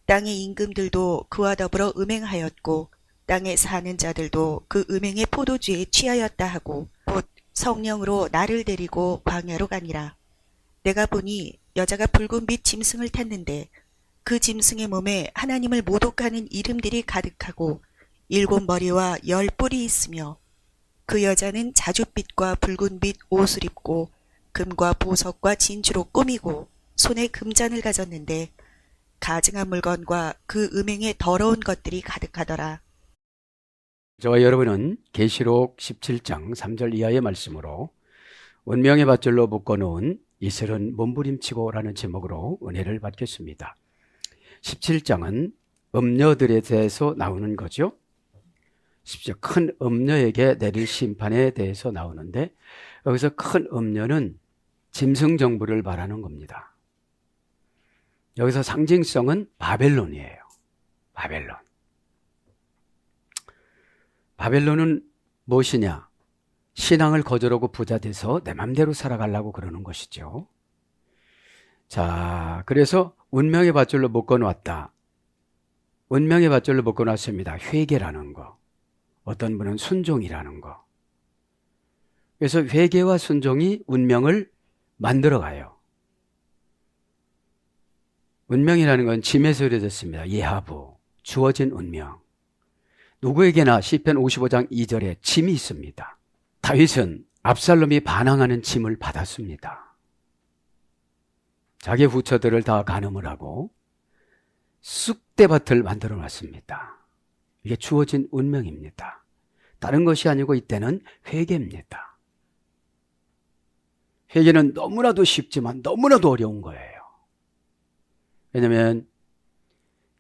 땅의 임금들도 그와 더불어 음행하였고 땅에 사는 자들도 그 음행의 포도주에 취하였다 하고 곧 성령으로 나를 데리고 광야로 가니라. 내가 보니 여자가 붉은빛 짐승을 탔는데 그 짐승의 몸에 하나님을 모독하는 이름들이 가득하고 7머리와 10뿔이 있으며 그 여자는 자줏빛과 붉은빛 옷을 입고 금과 보석과 진주로 꾸미고 손에 금잔을 가졌는데 가증한 물건과 그 음행의 더러운 것들이 가득하더라. 저와 여러분은 계시록 17장 3절 이하의 말씀으로 운명의 밧줄로 묶어놓은 이슬은 몸부림치고라는 제목으로 은혜를 받겠습니다. 17장은 음녀들에 대해서 나오는 거죠. 큰 음녀에게 내릴 심판에 대해서 나오는데 여기서 큰 음녀는 짐승 정부를 말하는 겁니다. 여기서 상징성은 바벨론이에요. 바벨론은 무엇이냐? 신앙을 거절하고 부자 돼서 내 맘대로 살아가려고 그러는 것이죠. 자, 그래서 운명의 밧줄로 묶어놨다. 운명의 밧줄로 묶어놨습니다. 회개라는 거. 어떤 분은 순종이라는 거. 그래서 회개와 순종이 운명을 만들어가요. 운명이라는 건 짐에서 이루어졌습니다. 예하부, 주어진 운명. 누구에게나 시편 55장 2절에 짐이 있습니다. 다윗은 압살롬이 반항하는 짐을 받았습니다. 자기 후처들을 다 간음을 하고 쑥대밭을 만들어 놨습니다. 이게 주어진 운명입니다. 다른 것이 아니고 이때는 회개입니다. 회개는 너무나도 쉽지만 너무나도 어려운 거예요. 왜냐하면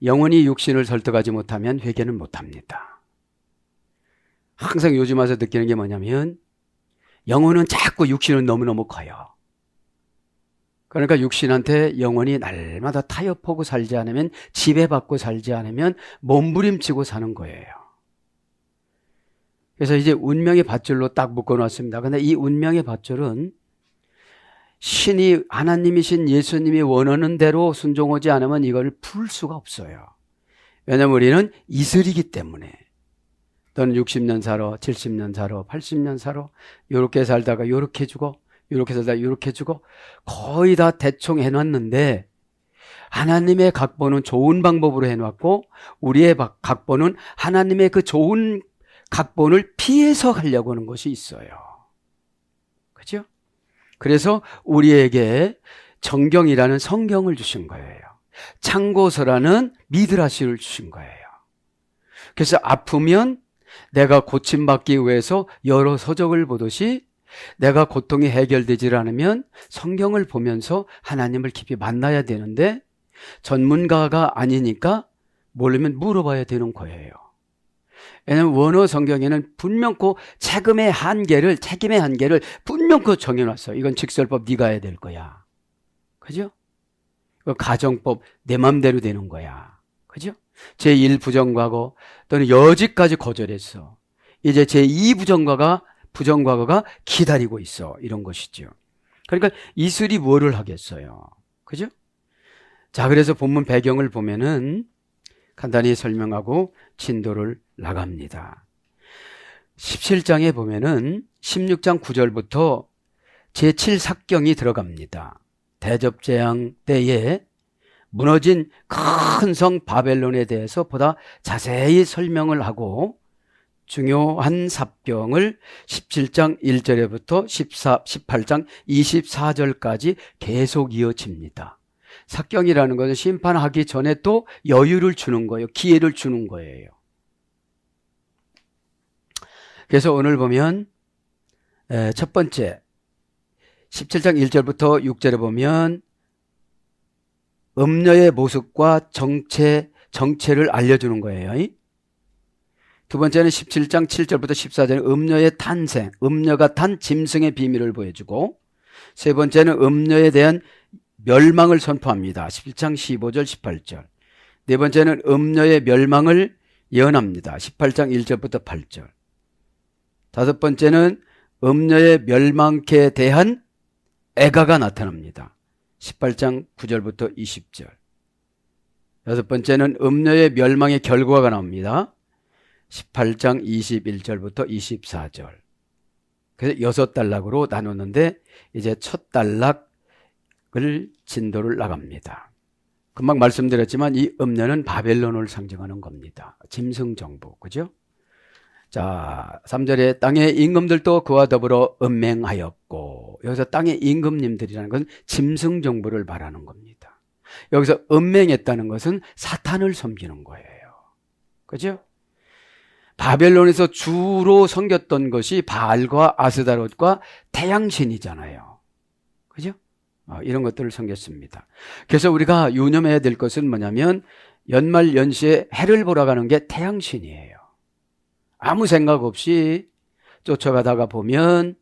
영혼이 육신을 설득하지 못하면 회개는 못합니다. 항상 요즘 와서 느끼는 게 뭐냐면 영혼은 자꾸 육신은 너무너무 커요. 그러니까 육신한테 영혼이 날마다 타협하고 살지 않으면, 지배받고 살지 않으면 몸부림치고 사는 거예요. 그래서 이제 운명의 밧줄로 딱 묶어놨습니다. 그런데 이 운명의 밧줄은 신이, 하나님이신 예수님이 원하는 대로 순종하지 않으면 이걸 풀 수가 없어요. 왜냐하면 우리는 이슬이기 때문에. 또는 60년 살아, 70년 살아, 80년 살아, 요렇게 살다가 요렇게 주고, 요렇게 살다가 요렇게 주고, 거의 다 대충 해놨는데 하나님의 각본은 좋은 방법으로 해놨고 우리의 각본은 하나님의 그 좋은 각본을 피해서 하려고 하는 것이 있어요. 그죠? 그래서 우리에게 정경이라는 성경을 주신 거예요. 참고서라는 미드라시를 주신 거예요. 그래서 아프면 내가 고침받기 위해서 여러 서적을 보듯이 내가 고통이 해결되지 않으면 성경을 보면서 하나님을 깊이 만나야 되는데 전문가가 아니니까 모르면 물어봐야 되는 거예요. 왜냐하면 원어 성경에는 분명코 책임의 한계를 분명코 정해놨어요. 이건 직설법 네가 해야 될 거야. 그죠? 가정법 내 맘대로 되는 거야. 그죠? 제1 부정과거 또는 여지까지 거절했어. 이제 제2 부정과거가 기다리고 있어. 이런 것이죠. 그러니까 이슬이 뭐를 하겠어요. 그죠? 자, 그래서 본문 배경을 보면은 간단히 설명하고 진도를 나갑니다. 17장에 보면은 16장 9절부터 제7사경이 들어갑니다. 대접재앙 때에 무너진 큰 성 바벨론에 대해서 보다 자세히 설명을 하고 중요한 삽경을 17장 1절부터 18장 24절까지 계속 이어집니다. 삽경이라는 것은 심판하기 전에 또 여유를 주는 거예요. 기회를 주는 거예요. 그래서 오늘 보면 첫 번째 17장 1절부터 6절에 보면 음녀의 모습과 정체를 알려주는 거예요. 두 번째는 17장 7절부터 14절에 음녀의 탄생, 음녀가 탄 짐승의 비밀을 보여주고, 세 번째는 음녀에 대한 멸망을 선포합니다. 17장 15절 18절. 네 번째는 음녀의 멸망을 예언합니다. 18장 1절부터 8절. 다섯 번째는 음녀의 멸망케 대한 애가가 나타납니다. 18장 9절부터 20절. 여섯 번째는 음녀의 멸망의 결과가 나옵니다. 18장 21절부터 24절. 그래서 6단락으로 나누는데 이제 첫 단락을 진도를 나갑니다. 금방 말씀드렸지만 이 음녀는 바벨론을 상징하는 겁니다. 짐승정부, 그죠? 자, 3절에 땅의 임금들도 그와 더불어 음맹하였고, 여기서 땅의 임금님들이라는 건 짐승정부를 말하는 겁니다. 여기서 음맹했다는 것은 사탄을 섬기는 거예요. 그죠? 바벨론에서 주로 섬겼던 것이 바알과 아스다롯과 태양신이잖아요. 그죠? 이런 것들을 섬겼습니다. 그래서 우리가 유념해야 될 것은 뭐냐면 연말 연시에 해를 보러 가는 게 태양신이에요. 아무 생각 없이 쫓아가다가 보면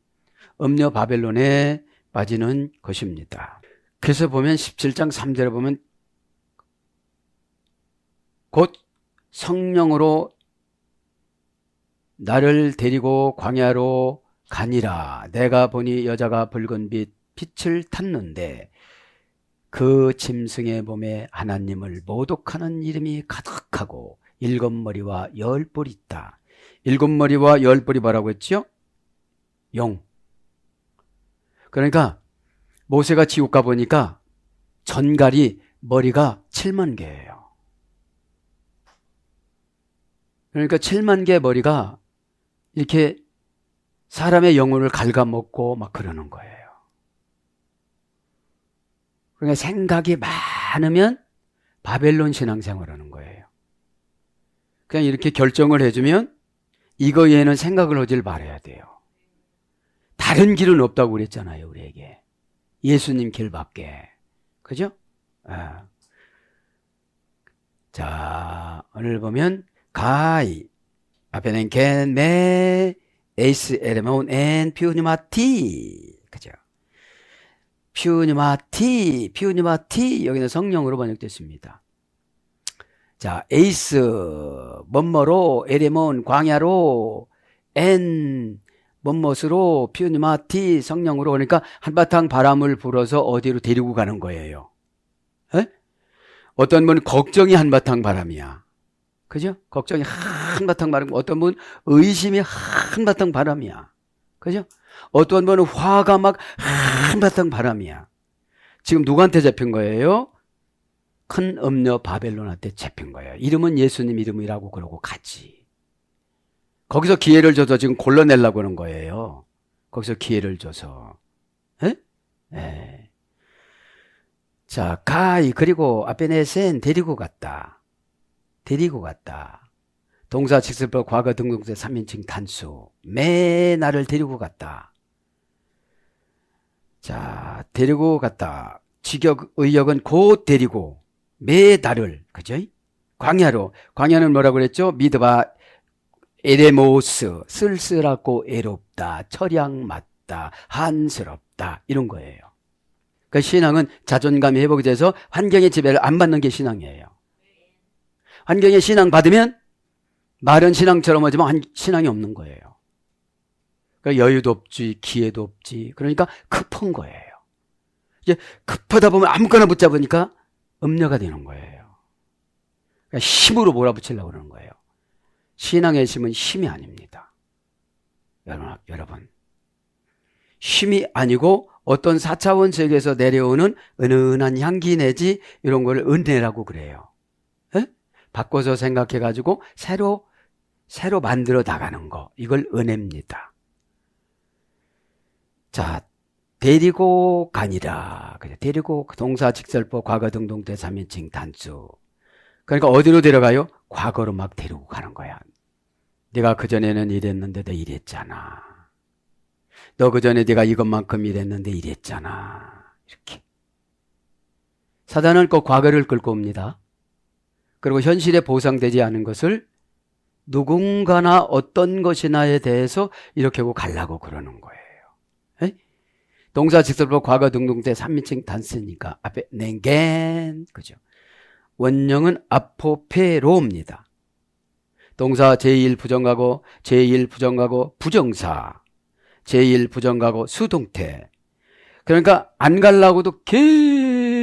음녀 바벨론에 빠지는 것입니다. 그래서 보면 17장 3절에 보면 곧 성령으로 나를 데리고 광야로 가니라. 내가 보니 여자가 붉은 빛을 탔는데 그 짐승의 몸에 하나님을 모독하는 이름이 가득하고 7머리와 10뿔이 있다. 7머리와 10뿔이 뭐라고 했죠? 용. 그러니까 모세가 지옥 가보니까 전갈이 머리가 7만 개예요. 그러니까 7만 개의 머리가 이렇게 사람의 영혼을 갉아먹고 막 그러는 거예요. 그러니까 생각이 많으면 바벨론 신앙생활하는 거예요. 그냥 이렇게 결정을 해주면 이거 외에는 생각을 하질 말아야 돼요. 다른 길은 없다고 그랬잖아요, 우리에게. 예수님 길밖에. 그죠? 자, 오늘 보면 가이 앞에는 겐, 메, 에이스, 에레몬, 엔, 퓨니마티. 그죠? 퓨니마티, 여기는 성령으로 번역됐습니다. 자, 에이스, 뭐뭐로, 에레몬, 광야로, 엔, 뭐뭇으로, 퓨니마티, 성령으로. 그러니까 한바탕 바람을 불어서 어디로 데리고 가는 거예요. 에? 어떤 분은 걱정이 한바탕 바람이야. 그죠? 걱정이 한바탕 바람, 어떤 분은 의심이 한바탕 바람이야. 그죠? 어떤 분은 화가 막 한바탕 바람이야. 지금 누구한테 잡힌 거예요? 큰 음녀 바벨론한테 잡힌 거예요. 이름은 예수님 이름이라고 그러고 가지. 거기서 기회를 줘서 지금 골라내려고 하는 거예요. 거기서 기회를 줘서. 에? 에. 자, 가이, 그리고 아베네센 데리고 갔다. 동사 직설법 과거 등등세 3인칭 단수. 매 나를 데리고 갔다. 자, 데리고 갔다. 직역 의역은 곧 데리고 매 나를, 그죠? 광야로. 광야는 뭐라고 그랬죠? 미드바 에레모스, 쓸쓸하고 애롭다, 처량 맞다, 한스럽다, 이런 거예요. 그러니까 신앙은 자존감이 회복이 돼서 환경의 지배를 안 받는 게 신앙이에요. 환경에 신앙 받으면 말은 신앙처럼 하지만 신앙이 없는 거예요. 그러니까 여유도 없지, 기회도 없지. 그러니까 급한 거예요. 이제 급하다 보면 아무거나 붙잡으니까 음녀가 되는 거예요. 그러니까 힘으로 몰아붙이려고 그러는 거예요. 신앙의 힘은 힘이 아닙니다. 여러분. 힘이 아니고 어떤 4차원 세계에서 내려오는 은은한 향기 내지 이런 걸 은혜라고 그래요. 에? 바꿔서 생각해가지고 새로 만들어 나가는 거. 이걸 은혜입니다. 자, 데리고 가니라. 데리고 동사 직설법 과거 등동태 3인칭 단수. 그러니까 어디로 데려가요? 과거로 막 데리고 가는 거야. 네가 그전에는 이랬는데 너 이랬잖아. 너 그전에 네가 이것만큼 이랬는데 이랬잖아. 이렇게. 사단은 꼭 과거를 끌고 옵니다. 그리고 현실에 보상되지 않은 것을 누군가나 어떤 것이나에 대해서 이렇게 하고 가려고 그러는 거예요. 에? 동사 직설법 과거 등등태 3인칭 단수니까 앞에 냉겐, 그죠? 원형은 아포페로입니다. 동사 제1 부정가고 제1 부정가고 부정사, 제1 부정가고 수동태. 그러니까 안 가려고도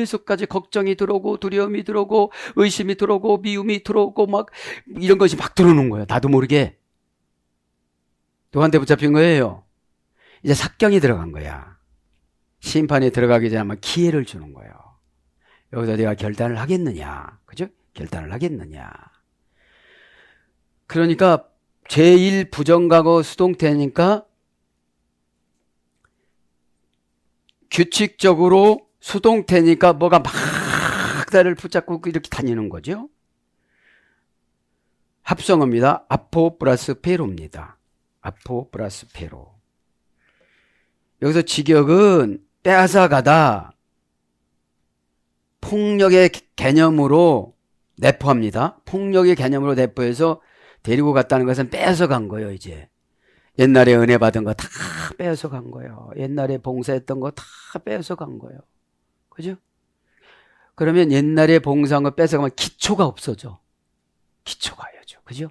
계속까지 걱정이 들어오고 두려움이 들어오고 의심이 들어오고 미움이 들어오고 막 이런 것이 막 들어오는 거예요. 나도 모르게. 누구한테 붙잡힌 거예요? 이제 삭경이 들어간 거야. 심판에 들어가기 전에 아마 기회를 주는 거예요. 여기서 내가 결단을 하겠느냐. 그죠? 결단을 하겠느냐. 그러니까 제1부정과거 수동태니까 규칙적으로 수동태니까 뭐가 막 나를 붙잡고 이렇게 다니는 거죠. 합성어입니다. 아포 플러스 페로입니다. 아포 플러스 페로. 여기서 직역은 빼앗아가다, 폭력의 개념으로 내포합니다. 폭력의 개념으로 내포해서 데리고 갔다는 것은 빼앗아간 거예요. 이제 옛날에 은혜 받은 거 다 빼앗아간 거예요. 옛날에 봉사했던 거 다 빼앗아간 거예요. 그죠? 그러면 옛날에 봉사한 거 뺏어가면 기초가 없어져. 기초가 해야죠. 그죠?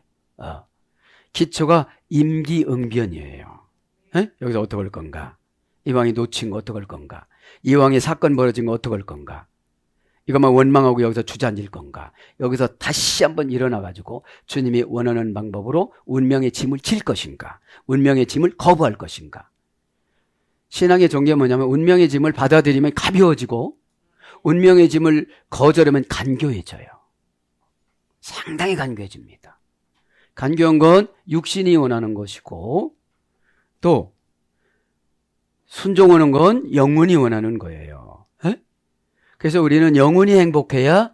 기초가 임기응변이에요. 에? 여기서 어떻게 할 건가? 이왕이 놓친 거 어떻게 할 건가? 이왕이 사건 벌어진 거 어떻게 할 건가? 이것만 원망하고 여기서 주저앉을 건가? 여기서 다시 한번 일어나가지고 주님이 원하는 방법으로 운명의 짐을 질 것인가? 운명의 짐을 거부할 것인가? 신앙의 종교가 뭐냐면 운명의 짐을 받아들이면 가벼워지고 운명의 짐을 거절하면 간교해져요. 상당히 간교해집니다. 간교한 건 육신이 원하는 것이고 또 순종하는 건 영혼이 원하는 거예요. 에? 그래서 우리는 영혼이 행복해야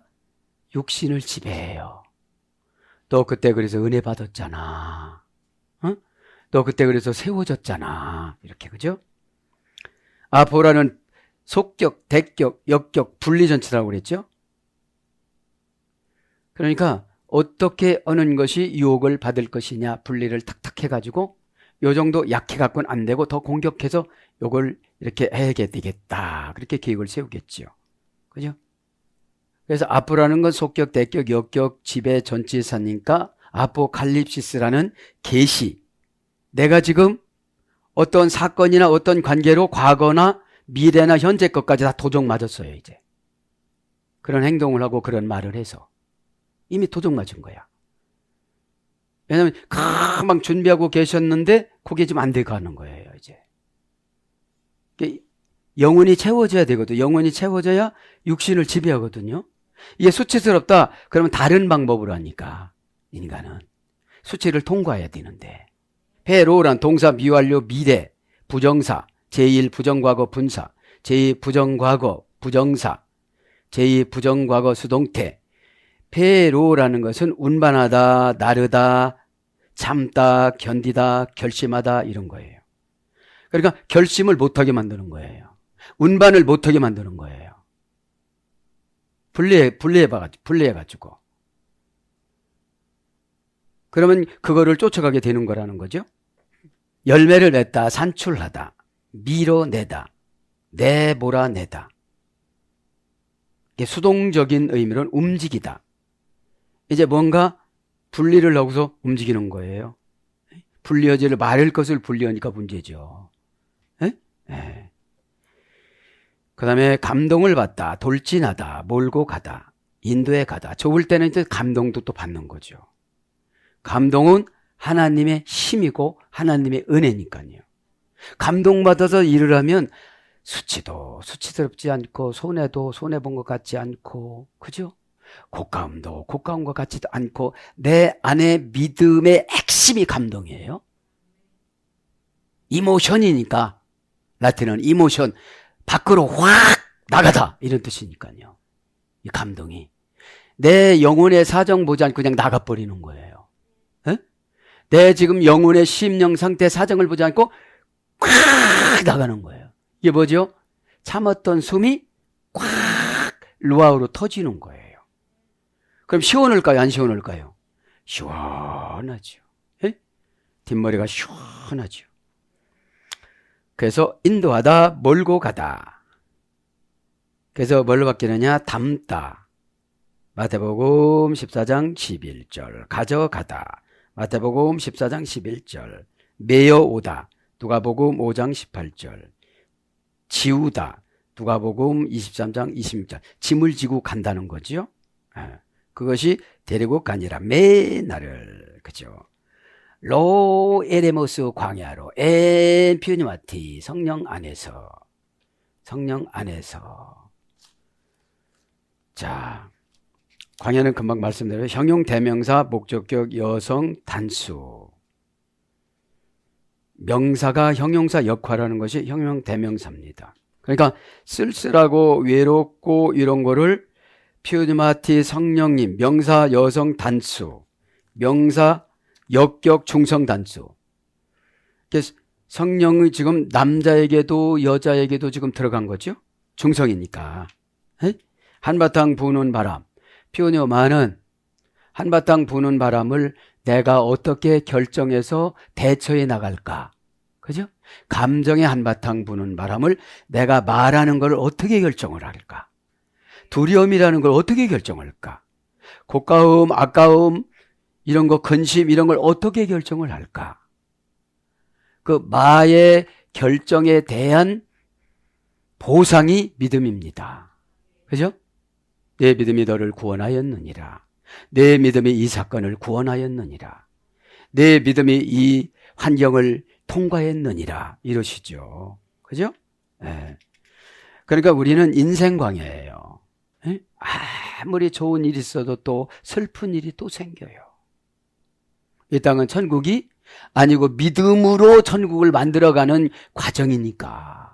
육신을 지배해요. 너 그때 그래서 은혜 받았잖아. 너 그때 그래서 세워졌잖아. 이렇게, 그죠? 아포라는 속격, 대격, 역격, 분리전치라고 그랬죠? 그러니까 어떻게 어느 것이 유혹을 받을 것이냐 분리를 탁탁 해가지고 요 정도 약해갖고는 안 되고 더 공격해서 요걸 이렇게 해야 되겠다. 그렇게 계획을 세우겠죠. 그죠? 그래서 아포라는 건 속격, 대격, 역격, 지배, 전치사니까 아포칼립시스라는 계시. 내가 지금 어떤 사건이나 어떤 관계로 과거나 미래나 현재 것까지 다 도적 맞았어요, 이제. 그런 행동을 하고 그런 말을 해서. 이미 도적 맞은 거야. 왜냐면 금방 준비하고 계셨는데 그게 좀 안 되고 하는 거예요, 이제. 영혼이 채워져야 되거든요. 영혼이 채워져야 육신을 지배하거든요. 이게 수치스럽다. 그러면 다른 방법으로 하니까 인간은 수치를 통과해야 되는데 페로란 동사 미완료 미래 부정사 제1 부정과거 분사 제2 부정과거 부정사 제2 부정과거 수동태 페로라는 것은 운반하다, 나르다, 참다, 견디다, 결심하다 이런 거예요. 그러니까 결심을 못하게 만드는 거예요. 운반을 못하게 만드는 거예요. 분리해가지고. 그러면 그거를 쫓아가게 되는 거라는 거죠. 열매를 맺다, 산출하다, 밀어내다, 내몰아내다. 이게 수동적인 의미로는 움직이다. 이제 뭔가 분리를 하고서 움직이는 거예요. 분리하지를 말할 것을 분리하니까 문제죠. 그 다음에 감동을 받다, 돌진하다, 몰고 가다, 인도에 가다. 좁을 때는 이제 감동도 또 받는 거죠. 감동은 하나님의 힘이고 하나님의 은혜니까요. 감동받아서 일을 하면 수치도 수치스럽지 않고 손해도 손해본 것 같지 않고 그죠? 고가움도 고가운 것 같지도 않고 내 안에 믿음의 핵심이 감동이에요. 이모션이니까 라틴어는 이모션 밖으로 확 나가다 이런 뜻이니까요. 이 감동이 내 영혼의 사정 보지 않고 그냥 나가버리는 거예요. 에? 내 지금 영혼의 심령 상태 사정을 보지 않고 꽉 나가는 거예요. 이게 뭐죠? 참았던 숨이 꽉 루아우로 터지는 거예요. 그럼 시원할까요? 안 시원할까요? 시원하죠. 에? 뒷머리가 시원하죠. 그래서 인도하다, 몰고 가다. 그래서 뭘로 바뀌느냐? 담다. 마태복음 14장 11절. 가져가다. 마태복음 14장 11절. 메어오다. 누가복음 5장 18절. 지우다. 누가복음 23장 26절 짐을 지고 간다는 거죠. 그것이 데리고 가니라 메나를 그죠. 로 에레모스 광야로 엔퓨니마티 성령 안에서 자 광야는 금방 말씀드린 형용 대명사 목적격 여성 단수 명사가 형용사 역할하는 것이 형용 대명사입니다. 그러니까 쓸쓸하고 외롭고 이런 거를 퓨니마티 성령님 명사 여성 단수 명사 역격 중성 단수 성령이 지금 남자에게도 여자에게도 지금 들어간 거죠. 중성이니까. 한바탕 부는 바람 피오니오마는 한바탕 부는 바람을 내가 어떻게 결정해서 대처해 나갈까? 그죠? 감정의 한바탕 부는 바람을 내가 말하는 걸 어떻게 결정을 할까? 두려움이라는 걸 어떻게 결정할까? 고가움, 아까움, 이런 거, 근심, 이런 걸 어떻게 결정을 할까? 그 마의 결정에 대한 보상이 믿음입니다. 그죠? 내 믿음이 너를 구원하였느니라. 내 믿음이 이 사건을 구원하였느니라. 내 믿음이 이 환경을 통과했느니라. 이러시죠. 그죠? 네. 그러니까 우리는 인생 광야예요. 네? 아무리 좋은 일이 있어도 또 슬픈 일이 또 생겨요. 이 땅은 천국이 아니고 믿음으로 천국을 만들어가는 과정이니까.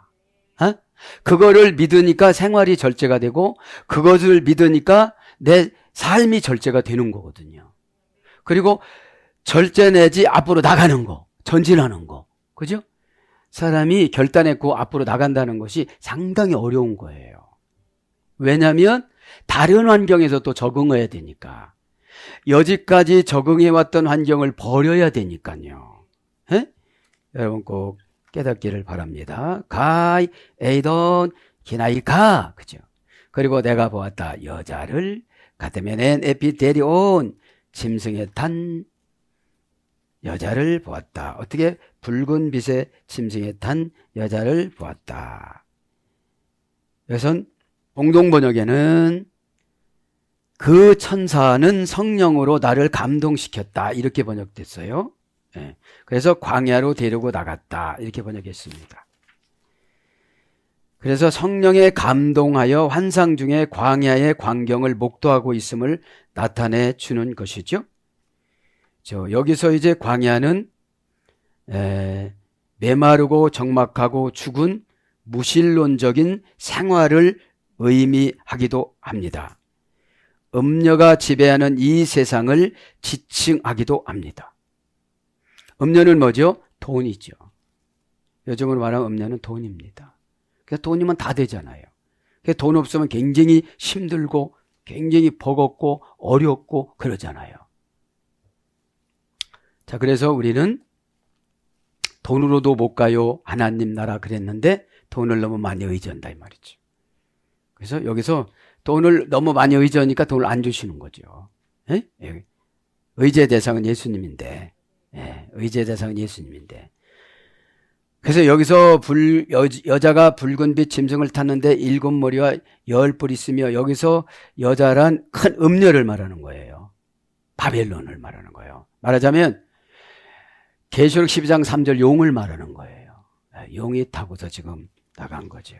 그거를 믿으니까 생활이 절제가 되고 그것을 믿으니까 내 삶이 절제가 되는 거거든요. 그리고 절제 내지 앞으로 나가는 거, 전진하는 거. 그죠? 사람이 결단했고 앞으로 나간다는 것이 상당히 어려운 거예요. 왜냐하면 다른 환경에서 또 적응해야 되니까. 여지까지 적응해왔던 환경을 버려야 되니까요. 여러분 꼭 깨닫기를 바랍니다. 가이 에이던 기나이가 그죠? 그리고 내가 보았다 여자를 가데메넨 에피데리온 짐승에 탄 여자를 보았다. 어떻게 붉은 빛의 짐승에 탄 여자를 보았다. 여기선 공동번역에는 그 천사는 성령으로 나를 감동시켰다 이렇게 번역됐어요. 그래서 광야로 데리고 나갔다 이렇게 번역했습니다. 그래서 성령에 감동하여 환상 중에 광야의 광경을 목도하고 있음을 나타내 주는 것이죠. 여기서 이제 광야는 메마르고 적막하고 죽은 무신론적인 생활을 의미하기도 합니다. 음녀가 지배하는 이 세상을 지칭하기도 합니다. 음녀는 뭐죠? 돈이죠. 요즘으로 말하면 음녀는 돈입니다. 그러니까 돈이면 다 되잖아요. 그러니까 돈 없으면 굉장히 힘들고 굉장히 버겁고 어렵고 그러잖아요. 자, 그래서 우리는 돈으로도 못 가요. 하나님 나라 그랬는데 돈을 너무 많이 의지한다 이 말이죠. 그래서 여기서 돈을 너무 많이 의지하니까 돈을 안 주시는 거죠. 의지의 대상은 예수님인데 의지의 대상은 예수님인데 그래서 여기서 여자가 붉은빛 짐승을 탔는데 7머리와 10뿔 있으며 여기서 여자란 큰 음녀를 말하는 거예요. 바벨론을 말하는 거예요. 말하자면 계시록 12장 3절 용을 말하는 거예요. 용이 타고서 지금 나간 거죠.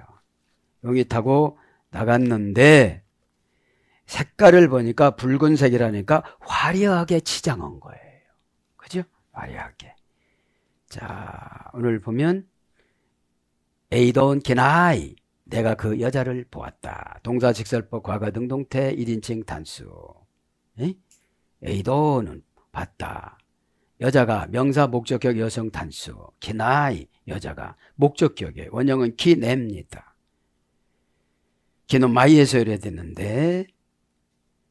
용이 타고 나갔는데 색깔을 보니까 붉은색이라니까 화려하게 치장한 거예요. 그죠? 화려하게. 자, 오늘 보면 에이돈 게나이 내가 그 여자를 보았다. 동사 직설법 과거 능동태 1인칭 단수. 에이돈은 봤다. 여자가 명사 목적격 여성 단수. 게나이 여자가 목적격이에요. 원형은 기냅니다. 기는 마이에서 이래야 되는데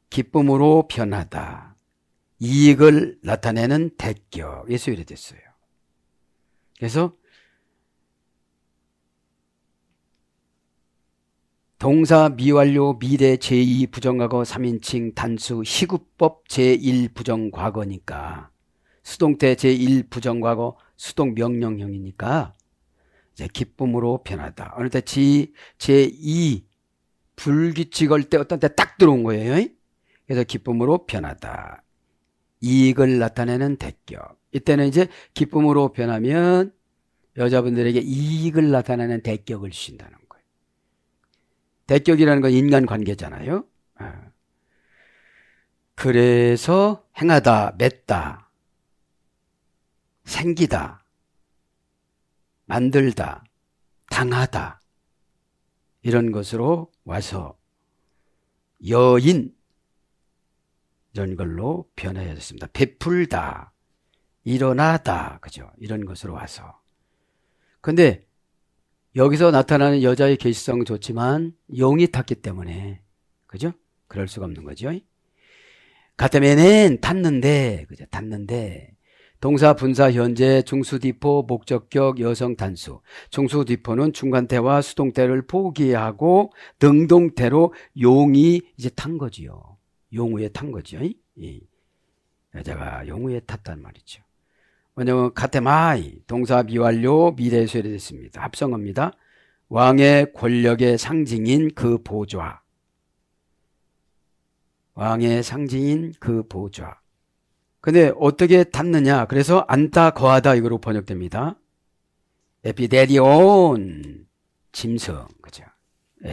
기쁨으로 변하다. 이익을 나타내는 대격에서 이래 됐어요. 그래서 동사 미완료 미래 제2 부정과거 3인칭 단수 시구법 제1 부정과거니까 수동태 제1 부정과거 수동 명령형이니까 이제 기쁨으로 변하다. 어느 때 제2 불규칙할 때 어떤 때 딱 들어온 거예요. 그래서 기쁨으로 변하다. 이익을 나타내는 대격. 이때는 이제 기쁨으로 변하면 여자분들에게 이익을 나타내는 대격을 주신다는 거예요. 대격이라는 건 인간관계잖아요. 그래서 행하다, 맺다, 생기다, 만들다, 당하다 이런 것으로 와서 여인 이런 걸로 변해졌습니다. 베풀다, 일어나다, 그죠? 이런 것으로 와서. 근데 여기서 나타나는 여자의 계시성은 좋지만 용이 탔기 때문에, 그죠? 그럴 수가 없는 거죠. 같으면은 탔는데, 그죠? 탔는데 동사, 분사, 현재, 중수디포, 목적격, 여성 단수. 중수디포는 중간태와 수동태를 포기하고 능동태로 용이 이제 탄 거지요. 용 위에 탄 거죠. 여자가 용 위에 탔단 말이죠. 왜냐하면 카테마이 동사 미완료 미래에 소개됐습니다. 합성어입니다. 왕의 권력의 상징인 그 보좌. 왕의 상징인 그 보좌. 근데 어떻게 탔느냐? 그래서 앉다 거하다 이거로 번역됩니다. 에피데리온 짐승, 그죠?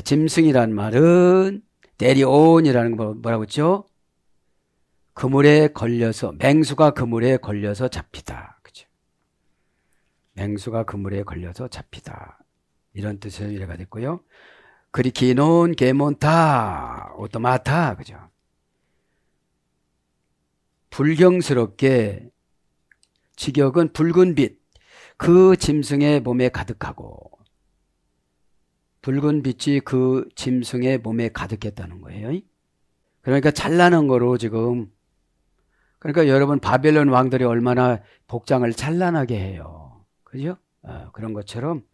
짐승이란 말은 데리온이라는 거 뭐라고 했죠? 그물에 걸려서, 맹수가 그물에 걸려서 잡히다. 그죠? 맹수가 그물에 걸려서 잡히다. 이런 뜻의 유래가 됐고요. 그리키논 게몬타 오토마타, 그죠? 불경스럽게 직역은 붉은 빛, 그 짐승의 몸에 가득하고, 붉은 빛이 그 짐승의 몸에 가득했다는 거예요. 그러니까 찬란한 거로 지금, 그러니까 여러분 바벨론 왕들이 얼마나 복장을 찬란하게 해요. 그죠? 그런 것처럼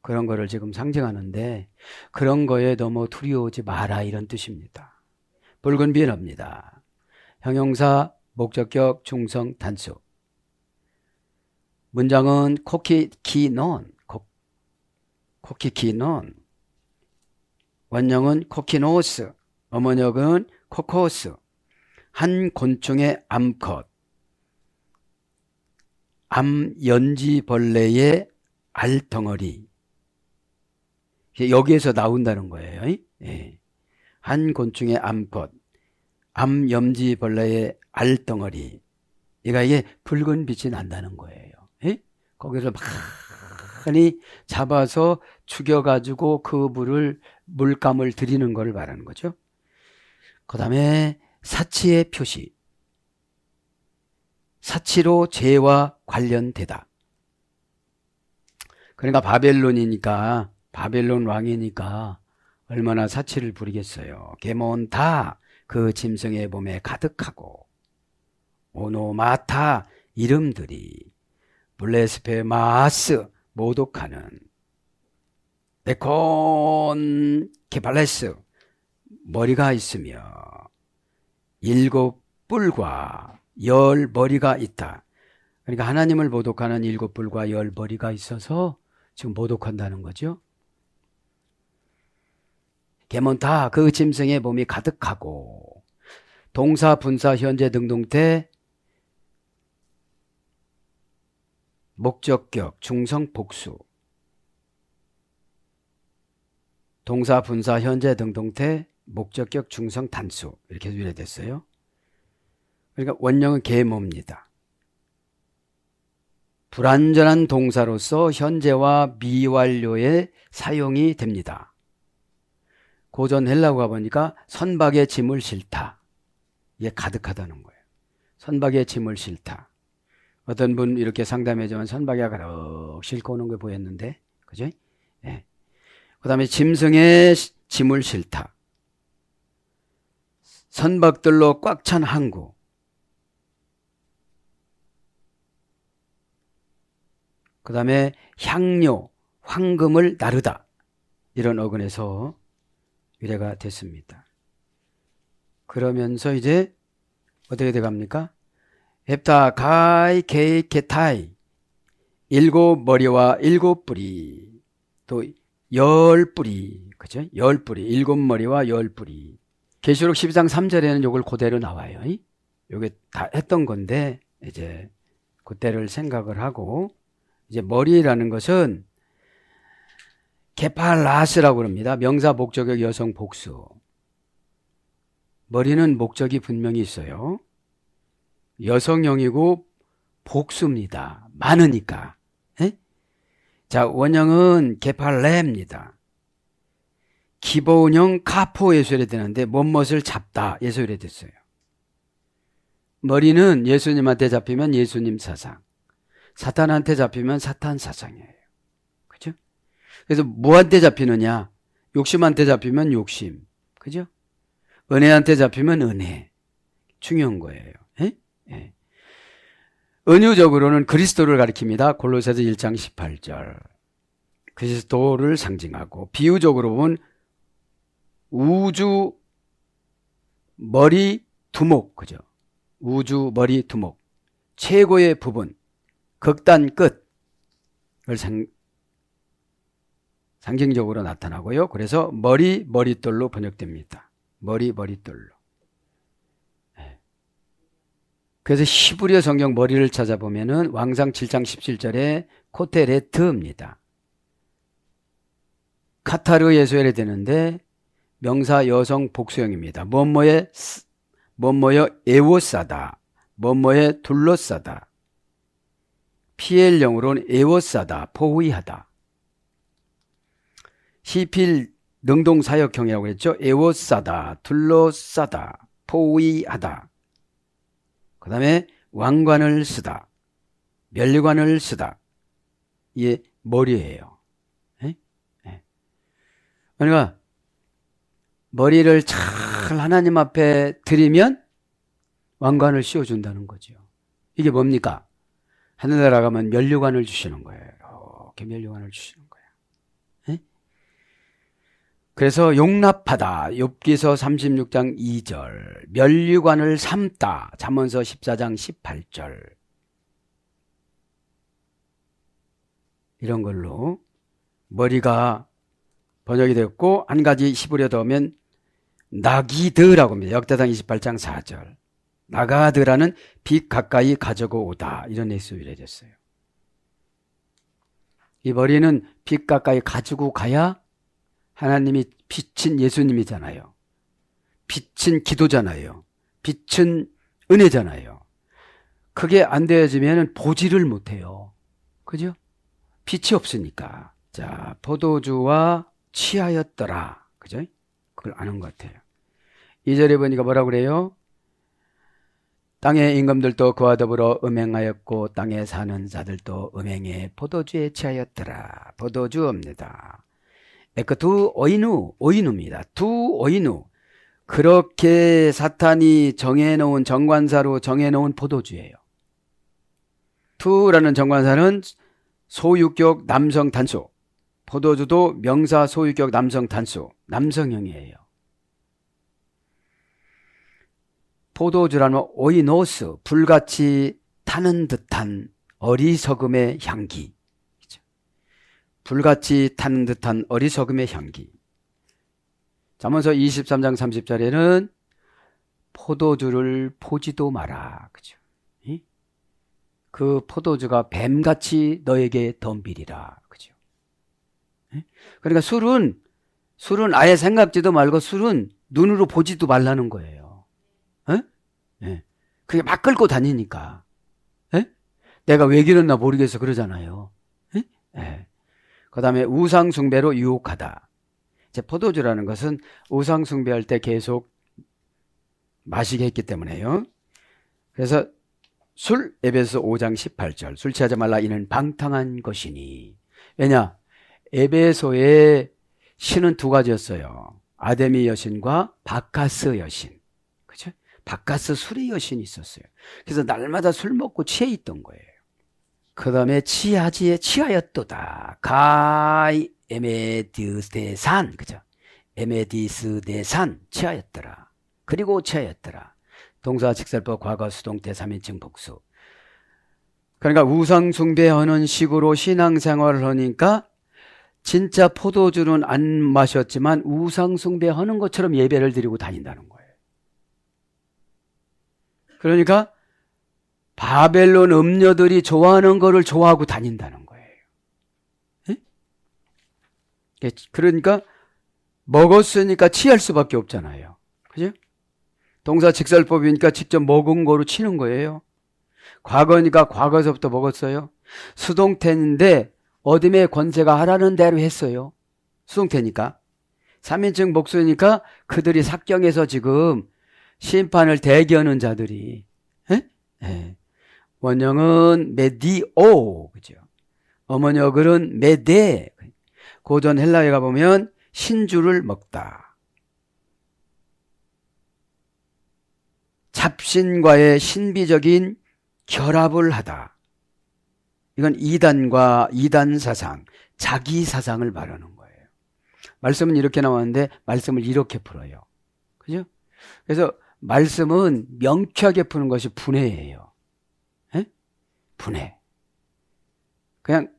그런 거를 지금 상징하는데, 그런 거에 너무 두려워하지 마라 이런 뜻입니다. 붉은 빛입니다. 형용사, 목적격, 중성, 단수. 문장은 코키키논, 코키키논. 원형은 코키노스, 어머역은 코코스. 한 곤충의 암컷, 암연지벌레의 알덩어리. 여기에서 나온다는 거예요. 한 곤충의 암컷, 암염지벌레의 알덩어리. 이게 붉은 빛이 난다는 거예요. 거기서 많이 잡아서 죽여가지고 그 물감을 들이는 걸 말하는 거죠. 그 다음에 사치의 표시. 사치로 죄와 관련되다. 그러니까 바벨론이니까, 바벨론 왕이니까 얼마나 사치를 부리겠어요. 게몬다, 그 짐승의 몸에 가득하고, 오노마타, 이름들이, 블레스페마스, 모독하는, 에콘 케발레스, 머리가 있으며 7뿔과 10머리가 있다. 그러니까 하나님을 모독하는 7뿔과 10머리가 있어서 지금 모독한다는 거죠. 게몬타, 그 짐승의 몸이 가득하고, 동사, 분사, 현재, 능동태, 목적격, 중성, 복수. 동사, 분사, 현재, 능동태, 목적격, 중성, 단수. 이렇게 유래됐어요. 그러니까 원형은 계모입니다. 불완전한 동사로서 현재와 미완료의 사용이 됩니다. 고전 헬라어 가보니까 선박에 짐을 싣다. 이게 가득하다는 거예요. 선박에 짐을 싣다. 어떤 분 이렇게 상담해주면 선박에 가득 싣고 오는 게 보였는데, 그죠? 예. 그 다음에 짐승의 짐을 싣다. 선박들로 꽉 찬 항구. 그 다음에 향료, 황금을 나르다. 이런 어근에서 유래가 됐습니다. 그러면서 이제 어떻게 돼갑니까? 헵타 가이 케이 케타이 7 머리와 7 뿔이 또 10뿌리, 그죠? 10뿌리, 7머리와 10뿌리. 계시록 12장 3절에는 요걸 그대로 나와요. 요게 다 했던 건데, 이제 그때를 생각을 하고, 이제 머리라는 것은 게팔라스라고 합니다. 명사 목적격 여성 복수. 머리는 목적이 분명히 있어요. 여성형이고 복수입니다. 많으니까. 에? 자, 원형은 게팔레입니다. 기본형 카포 예술이 되는데 못못을 잡다 예술이 됐어요. 머리는 예수님한테 잡히면 예수님 사상, 사탄한테 잡히면 사탄 사상이에요. 그죠? 그래서 뭐한테 잡히느냐? 욕심한테 잡히면 욕심. 그죠? 은혜한테 잡히면 은혜. 중요한 거예요. 에? 예. 은유적으로는 그리스도를 가리킵니다. 골로새서 1장 18절. 그리스도를 상징하고, 비유적으로 보면 우주 머리 두목, 그죠? 우주 머리 두목. 최고의 부분, 극단 끝을 상징적으로 나타나고요. 그래서 머릿돌로 번역됩니다. 머릿돌로. 그래서 히브리어 성경 머리를 찾아보면은 왕상 7장 17절에 코테레트입니다. 카타르 예수엘이 되는데 명사 여성 복수형입니다. 뭐뭐에 에워싸다, 뭐뭐에 둘러싸다. PL형으로는 에워싸다, 포위하다. 시필 능동사역형이라고 했죠. 에워싸다, 둘러싸다, 포위하다. 그 다음에 왕관을 쓰다, 면류관을 쓰다. 이게 머리예요. 에? 에. 그러니까 머리를 잘 하나님 앞에 드리면 왕관을 씌워준다는 거죠. 이게 뭡니까? 하늘나라 가면 면류관을 주시는 거예요. 이렇게 면류관을 주시는 거예요. 에? 그래서 용납하다, 욥기서 36장 2절, 면류관을 삼다, 잠언서 14장 18절. 이런 걸로 머리가 번역이 됐고, 한 가지 히브리어 더하면 나기드라고 합니다. 역대상 28장 4절. 나가드라는 빛 가까이 가져고 오다, 이런 예수일이 됐어요. 이 머리는 빛 가까이 가지고 가야 하나님이 빛은 예수님이잖아요. 빛은 기도잖아요. 빛은 은혜잖아요. 그게 안 되어지면 보지를 못해요. 그죠? 빛이 없으니까. 자, 포도주와 취하였더라. 그죠? 그걸 아는 것 같아요. 2절에 보니까 뭐라고 그래요? 땅의 임금들도 그와 더불어 음행하였고 땅에 사는 자들도 음행에 포도주에 취하였더라. 포도주입니다. 두 오이누입니다. 두 오이누. 그렇게 사탄이 정해놓은, 정관사로 정해놓은 포도주예요. 투라는 정관사는 소유격 남성 단수. 포도주도 명사 소유격 남성 단수. 남성형이에요. 포도주라는 오이노스, 불같이 타는 듯한 어리석음의 향기. 불같이 타는 듯한 어리석음의 향기. 잠언서 23장 30절에는 포도주를 보지도 마라. 그죠? 그 포도주가 뱀같이 너에게 덤비리라. 그죠? 그러니까 술은 아예 생각지도 말고 술은 눈으로 보지도 말라는 거예요. 그게 막 끌고 다니니까. 내가 왜 그랬나 모르겠어 그러잖아요. 그 다음에 우상숭배로 유혹하다. 이제 포도주라는 것은 우상숭배할 때 계속 마시게 했기 때문에요. 그래서 술, 에베소 5장 18절. 술 취하지 말라 이는 방탕한 것이니. 왜냐? 에베소의 신은 두 가지였어요. 아데미 여신과 바카스 여신. 그죠? 바카스 술의 여신이 있었어요. 그래서 날마다 술 먹고 취해 있던 거예요. 그 다음에 취하였도다. 가이 에메디스데산. 그죠? 에메디스데산. 취하였더라. 그리고 취하였더라. 동사 직설법 과거 수동태 3인칭 복수. 그러니까 우상 숭배하는 식으로 신앙생활을 하니까 진짜 포도주는 안 마셨지만 우상 숭배하는 것처럼 예배를 드리고 다닌다는 거예요. 그러니까 바벨론 음녀들이 좋아하는 거를 좋아하고 다닌다는 거예요. 예? 그러니까 먹었으니까 취할 수밖에 없잖아요. 그죠? 동사 직설법이니까 직접 먹은 거로 치는 거예요. 과거니까 과거서부터 먹었어요. 수동태인데 어둠의 권세가 하라는 대로 했어요. 수동태니까. 3인칭 목소니까 그들이 삭경해서 지금 심판을 대기하는 자들이. 에? 예. 원형은 메디오, 그죠? 어머니어글은 메데. 고전 헬라에 가보면 신주를 먹다. 잡신과의 신비적인 결합을 하다. 이건 이단과 이단 사상, 자기 사상을 말하는 거예요. 말씀은 이렇게 나왔는데 말씀을 이렇게 풀어요. 그죠? 그래서 말씀은 명쾌하게 푸는 것이 분해예요. 에? 분해. 그냥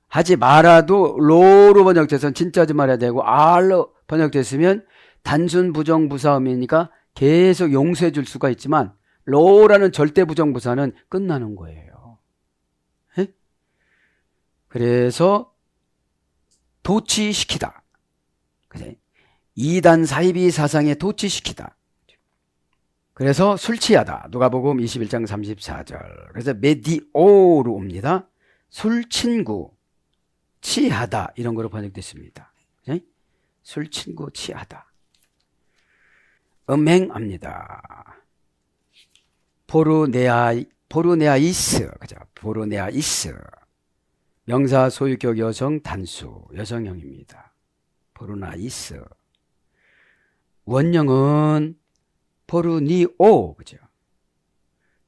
하지 말아도 로로 번역돼서 진짜 하지 말아야 되고 알로 번역됐으면 단순 부정부사음이니까 계속 용서해 줄 수가 있지만 로라는 절대 부정부사는 끝나는 거예요. 에? 그래서 도취시키다. 이단 사이비 사상에 도취시키다. 그래서 술 취하다. 누가복음 21장 34절. 그래서 메디오로 옵니다. 술 친구, 취하다 이런 거로 번역됐습니다. 술 친구, 취하다. 음행합니다. 포르네아이스, 그죠? 포르네아이스. 명사 소유격 여성 단수, 여성형입니다. 포르나이스. 원형은 포르니오, 그죠?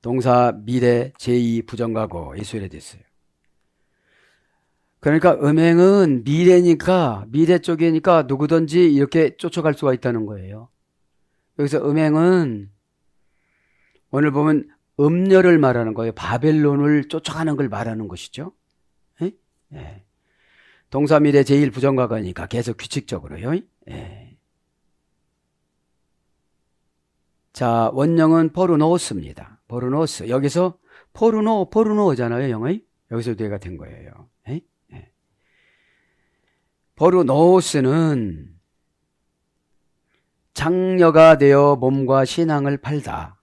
동사 미래 제2 부정과거 예수일에 됐어요. 그러니까 음행은 미래니까 미래 쪽이니까 누구든지 이렇게 쫓아갈 수가 있다는 거예요. 여기서 음행은 오늘 보면 음녀를 말하는 거예요. 바벨론을 쫓아가는 걸 말하는 것이죠. 에? 예. 동사 미래 제1 부정과거니까 계속 규칙적으로요. 예. 자, 원형은 포르노스입니다. 포르노스. 여기서 포르노잖아요, 영어에. 여기서 뒤가 된 거예요. 예? 예. 포르노스는 장녀가 되어 몸과 신앙을 팔다.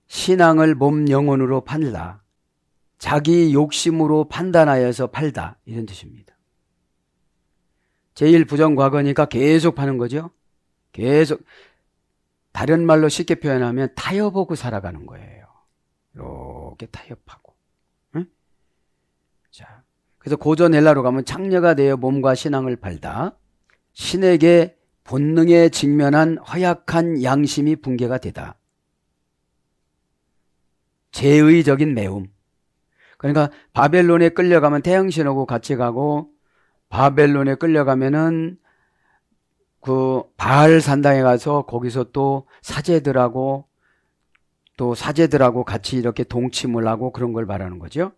신앙을 몸 영혼으로 팔다. 자기 욕심으로 판단하여서 팔다. 이런 뜻입니다. 제1 부정과거니까 계속 파는 거죠. 계속. 다른 말로 쉽게 표현하면 타협하고 살아가는 거예요. 이렇게 타협하고. 응? 자, 그래서 고전 헬라로 가면 창녀가 되어 몸과 신앙을 팔다. 신에게 본능에 직면한 허약한 양심이 붕괴가 되다. 제의적인 매움. 그러니까 바벨론에 끌려가면 태양신하고 같이 가고 바벨론에 끌려가면은 그 바알 산당에 가서 거기서 또 사제들하고 같이 이렇게 동침을 하고 그런 걸 말하는 거죠.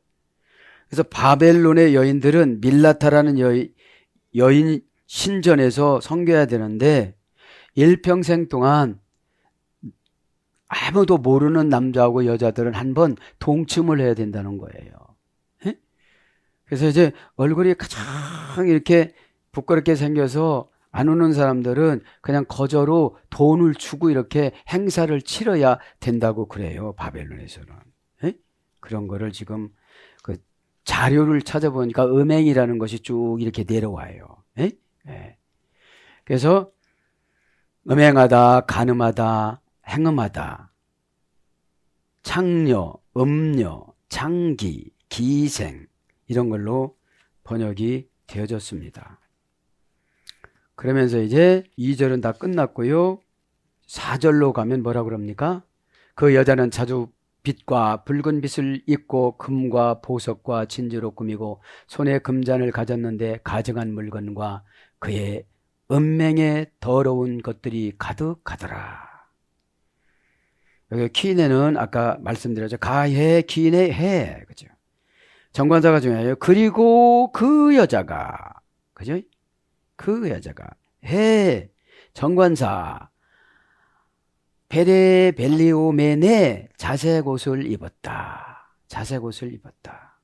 그래서 바벨론의 여인들은 밀라타라는 여인 신전에서 섬겨야 되는데 일평생 동안 아무도 모르는 남자하고 여자들은 한번 동침을 해야 된다는 거예요. 에? 그래서 이제 얼굴이 가장 이렇게 부끄럽게 생겨서 안 오는 사람들은 그냥 거저로 돈을 주고 이렇게 행사를 치러야 된다고 그래요. 바벨론에서는. 에? 그런 거를 지금 그 자료를 찾아보니까 음행이라는 것이 쭉 이렇게 내려와요. 에? 에. 그래서 음행하다, 간음하다, 행음하다, 창녀, 음녀, 창기, 기생 이런 걸로 번역이 되어졌습니다. 그러면서 이제 2절은 다 끝났고요. 4절로 가면 뭐라 그럽니까? 그 여자는 자주 빛과 붉은 빛을 입고 금과 보석과 진주로 꾸미고 손에 금잔을 가졌는데 가증한 물건과 그의 음행에 더러운 것들이 가득하더라. 여기 키네는 아까 말씀드렸죠. 가해, 키네, 해. 그죠? 정관사가 중요해요. 그리고 그 여자가, 그죠? 그 여자가 해 정관사 베레벨리오멘의 자색 옷을 입었다. 자색 옷을 입었다.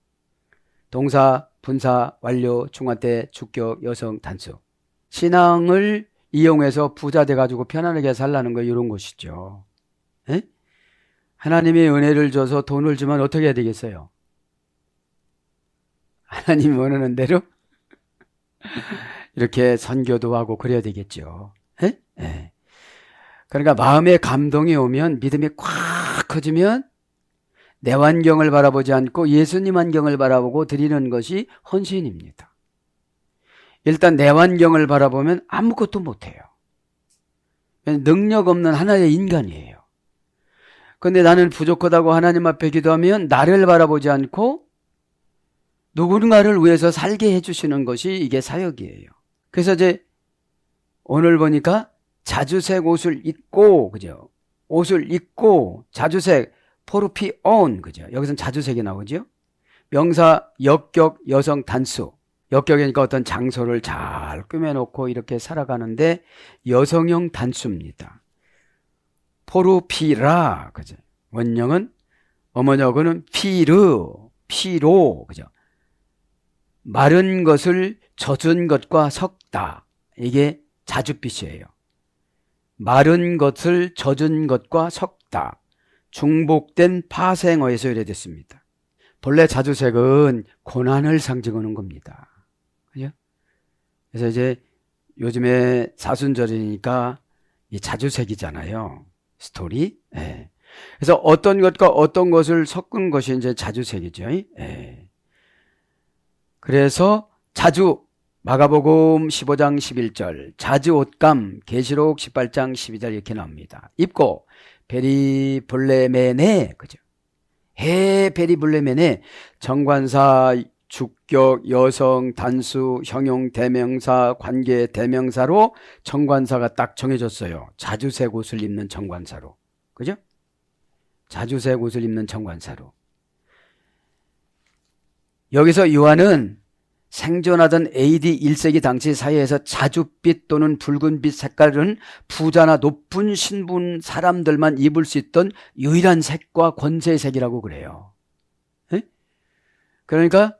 동사, 분사, 완료, 중간태, 주격, 여성, 단수. 신앙을 이용해서 부자 돼가지고 편안하게 살라는 거 이런 것이죠. 에? 하나님의 은혜를 줘서 돈을 주면 어떻게 해야 되겠어요? 하나님이 원하는 대로 이렇게 선교도 하고 그래야 되겠죠. 에? 에. 그러니까 마음에 감동이 오면, 믿음이 꽉 커지면 내 환경을 바라보지 않고 예수님 환경을 바라보고 드리는 것이 헌신입니다. 일단 내 환경을 바라보면 아무것도 못해요. 능력 없는 하나의 인간이에요. 그런데 나는 부족하다고 하나님 앞에 기도하면 나를 바라보지 않고 누군가를 위해서 살게 해주시는 것이 이게 사역이에요. 그래서 이제 오늘 보니까 자주색 옷을 입고, 그죠? 옷을 입고, 자주색, 포르피온, 그죠? 여기서는 자주색이 나오죠? 명사, 역격, 여성, 단수. 역격이니까 어떤 장소를 잘 꾸며놓고 이렇게 살아가는데 여성형 단수입니다. 포르피라, 그죠? 원형은, 어머니하고는 피로, 그죠? 마른 것을 젖은 것과 섞다. 이게 자줏빛이에요. 마른 것을 젖은 것과 섞다. 중복된 파생어에서 유래됐습니다. 본래 자주색은 고난을 상징하는 겁니다. 그죠? 그래서 이제 요즘에 사순절이니까 이 자주색이잖아요. 스토리. 예. 그래서 어떤 것과 어떤 것을 섞은 것이 이제 자주색이죠. 예. 그래서 자주, 마가복음 15장 11절, 자주 옷감, 계시록 18장 12절 이렇게 나옵니다. 입고 베리블레멘에, 그죠? 해 베리블레멘에 정관사, 주격, 여성, 단수, 형용, 대명사, 관계, 대명사로 정관사가 딱 정해졌어요. 자주색 옷을 입는 정관사로. 그죠? 자주색 옷을 입는 정관사로. 여기서 요한은 생존하던 AD 1세기 당시 사회에서 자줏빛 또는 붉은빛 색깔은 부자나 높은 신분 사람들만 입을 수 있던 유일한 색과 권세의 색이라고 그래요. 에? 그러니까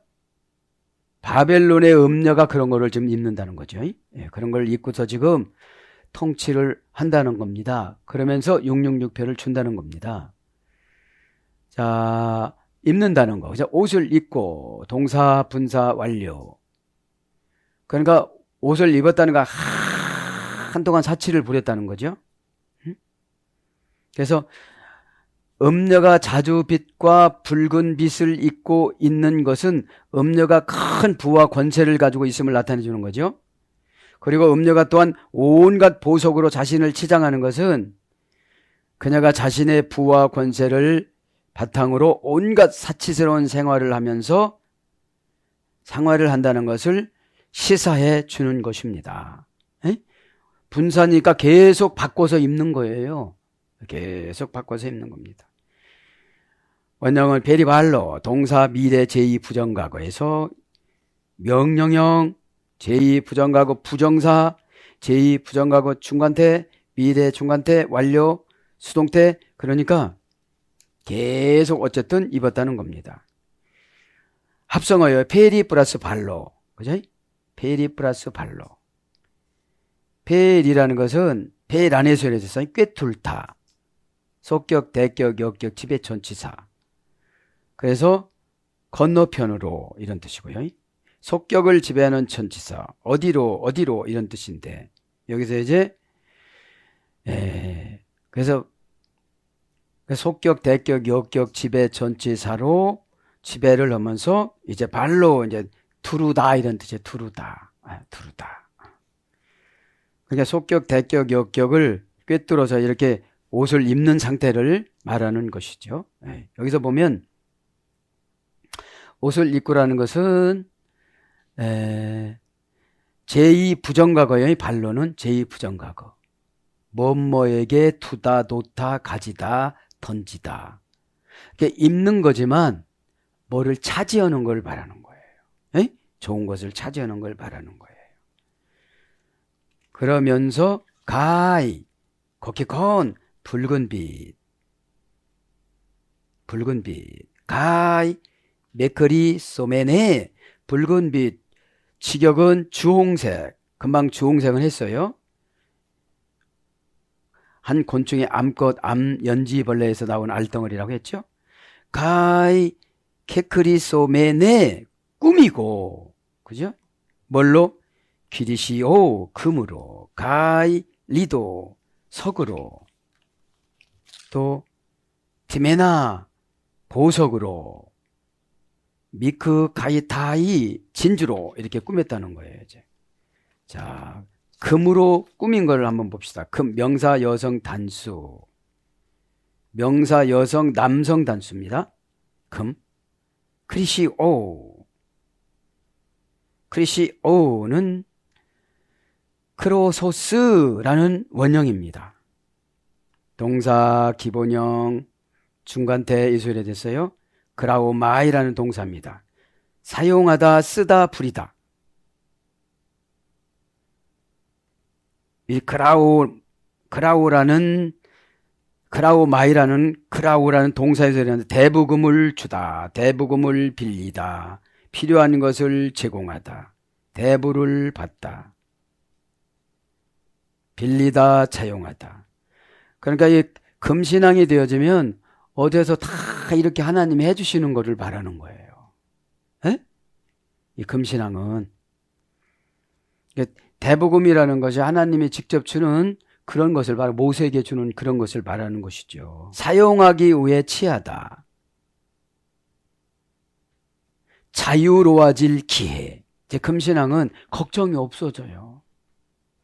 바벨론의 음녀가 그런 거를 지금 입는다는 거죠. 예, 그런 걸 입고서 지금 통치를 한다는 겁니다. 그러면서 666표를 준다는 겁니다. 자, 입는다는 거. 그죠? 옷을 입고, 동사, 분사, 완료. 그러니까 옷을 입었다는 거 한동안 사치를 부렸다는 거죠. 그래서 음녀가 자주빛과 붉은 빛을 입고 있는 것은 음녀가 큰 부와 권세를 가지고 있음을 나타내 주는 거죠. 그리고 음녀가 또한 온갖 보석으로 자신을 치장하는 것은 그녀가 자신의 부와 권세를 바탕으로 온갖 사치스러운 생활을 하면서 생활을 한다는 것을 시사해 주는 것입니다. 에? 분사니까 계속 바꿔서 입는 거예요. 계속 바꿔서 입는 겁니다. 원형은 베리발로, 동사 미래 제2부정과거에서 명령형 제2부정과거 부정사, 제2부정과거 중간태, 미래 중간태, 완료, 수동태. 그러니까 계속 어쨌든 입었다는 겁니다. 합성어요. 페리 플러스 발로. 그죠? 페리 플러스 발로. 페리라는 것은 벨 안에서 이랬어요. 꿰뚫다. 속격, 대격, 역격, 지배천치사. 그래서 건너편으로 이런 뜻이고요. 속격을 지배하는 천치사. 어디로 이런 뜻인데 여기서 이제 그래서 속격, 대격, 역격, 지배, 전치사로 지배를 하면서 이제 발로 이제 두루다 이런 뜻이에요. 두루다. 두루다. 그러니까 속격, 대격, 역격을 꿰뚫어서 이렇게 옷을 입는 상태를 말하는 것이죠. 여기서 보면 옷을 입고라는 것은 제2부정과거의 발로는 제2부정과거. 뭐뭐에게 두다, 놓다, 가지다, 던지다. 이렇게 입는 거지만 뭐를 차지하는 걸 바라는 거예요. 에? 좋은 것을 차지하는 걸 바라는 거예요. 그러면서 가이 거기 건 붉은 빛 가이 메커리 소메네 붉은 빛 직역은 주홍색 금방 주홍색은 했어요. 한 곤충의 암컷 암연지벌레에서 나온 알덩어리라고 했죠. 가이 케크리 소메네 꿈이고 그죠? 뭘로? 기리시오 금으로 가이 리도 석으로 또 티메나 보석으로 미크 가이타이 진주로 이렇게 꾸몄다는 거예요. 이제. 자, 금으로 꾸민 걸 한번 봅시다. 금 명사 여성 단수 명사 여성 남성 단수입니다. 금 크리시오는 크로소스라는 원형입니다. 동사 기본형 중간태 이소일에 됐어요. 그라우마이라는 동사입니다. 사용하다, 쓰다, 부리다. 이 크라우마이라는 동사에서 일어나는 대부금을 주다, 대부금을 빌리다, 필요한 것을 제공하다, 대부를 받다, 빌리다, 차용하다. 그러니까 이 금신앙이 되어지면 어디에서 다 이렇게 하나님이 해주시는 것을 바라는 거예요. 에? 이 금신앙은 대복음이라는 것이 하나님이 직접 주는 그런 것을 바라 모세에게 주는 그런 것을 바라는 것이죠. 사용하기 위해 취하다. 자유로워질 기회. 이제 금신앙은 걱정이 없어져요.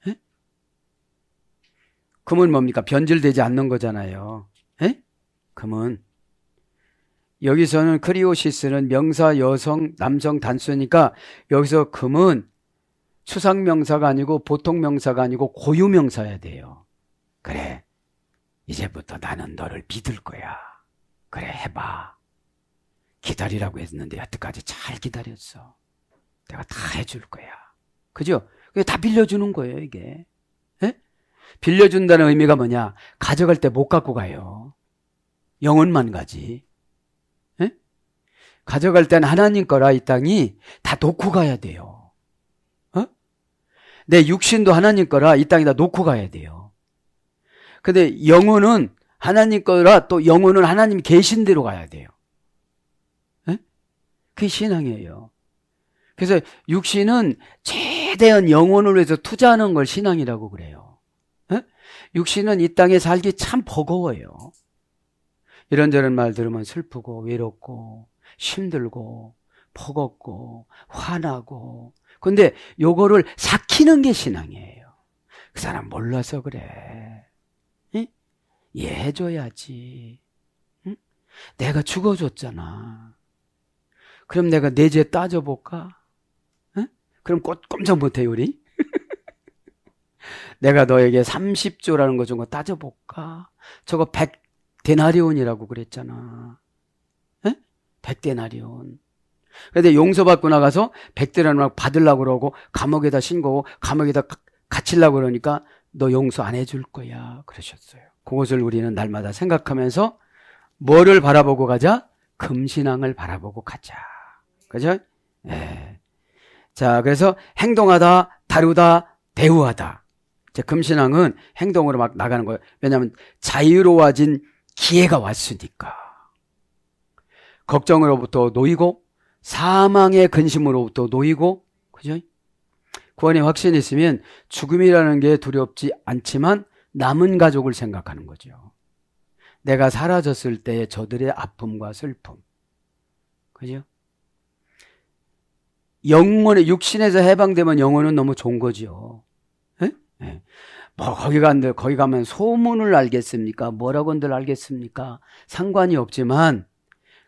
에? 금은 뭡니까? 변질되지 않는 거잖아요. 에? 금은 여기서는 크리오시스는 명사 여성 남성 단수니까 여기서 금은 추상명사가 아니고 보통명사가 아니고 고유명사야 돼요. 그래 이제부터 나는 너를 믿을 거야. 그래 해봐. 기다리라고 했는데 여태까지 잘 기다렸어. 내가 다 해줄 거야. 그죠? 그게 다 빌려주는 거예요 이게. 에? 빌려준다는 의미가 뭐냐? 가져갈 때 못 갖고 가요. 영혼만 가지. 에? 가져갈 때는 하나님 거라 이 땅이 다 놓고 가야 돼요. 어? 내 육신도 하나님 거라 이 땅에다 놓고 가야 돼요. 근데 영혼은 하나님 거라 또 영혼은 하나님이 계신 대로 가야 돼요. 에? 그게 신앙이에요. 그래서 육신은 최대한 영혼을 위해서 투자하는 걸 신앙이라고 그래요. 에? 육신은 이 땅에 살기 참 버거워요. 이런저런 말 들으면 슬프고 외롭고 힘들고 버겁고 화나고 근데 요거를 삭히는 게 신앙이에요. 그 사람 몰라서 그래. 응? 이해해줘야지. 응? 내가 죽어줬잖아. 그럼 내가 내 죄 따져볼까? 응? 그럼 꼼짝 못해 우리? 내가 너에게 30조라는 거 준 거 따져볼까? 저거 100데나리온이라고 그랬잖아. 에? 100데나리온. 근데 용서받고 나가서 100데나리온 받으려고 그러고 감옥에다 신고하고 감옥에다 갇히려고 그러니까 너 용서 안 해줄 거야 그러셨어요. 그것을 우리는 날마다 생각하면서 뭐를 바라보고 가자? 금신앙을 바라보고 가자. 그죠? 네. 자, 그래서 행동하다, 다루다, 대우하다. 이제 금신앙은 행동으로 막 나가는 거예요. 왜냐하면 자유로워진 기회가 왔으니까. 걱정으로부터 놓이고 사망의 근심으로부터 놓이고 그죠? 구원의 확신이 있으면 죽음이라는 게 두렵지 않지만 남은 가족을 생각하는 거죠. 내가 사라졌을 때의 저들의 아픔과 슬픔. 그죠? 영혼의 육신에서 해방되면 영혼은 너무 좋은 거죠. 에? 에. 뭐 거기 가면 소문을 알겠습니까? 뭐라고들 알겠습니까? 상관이 없지만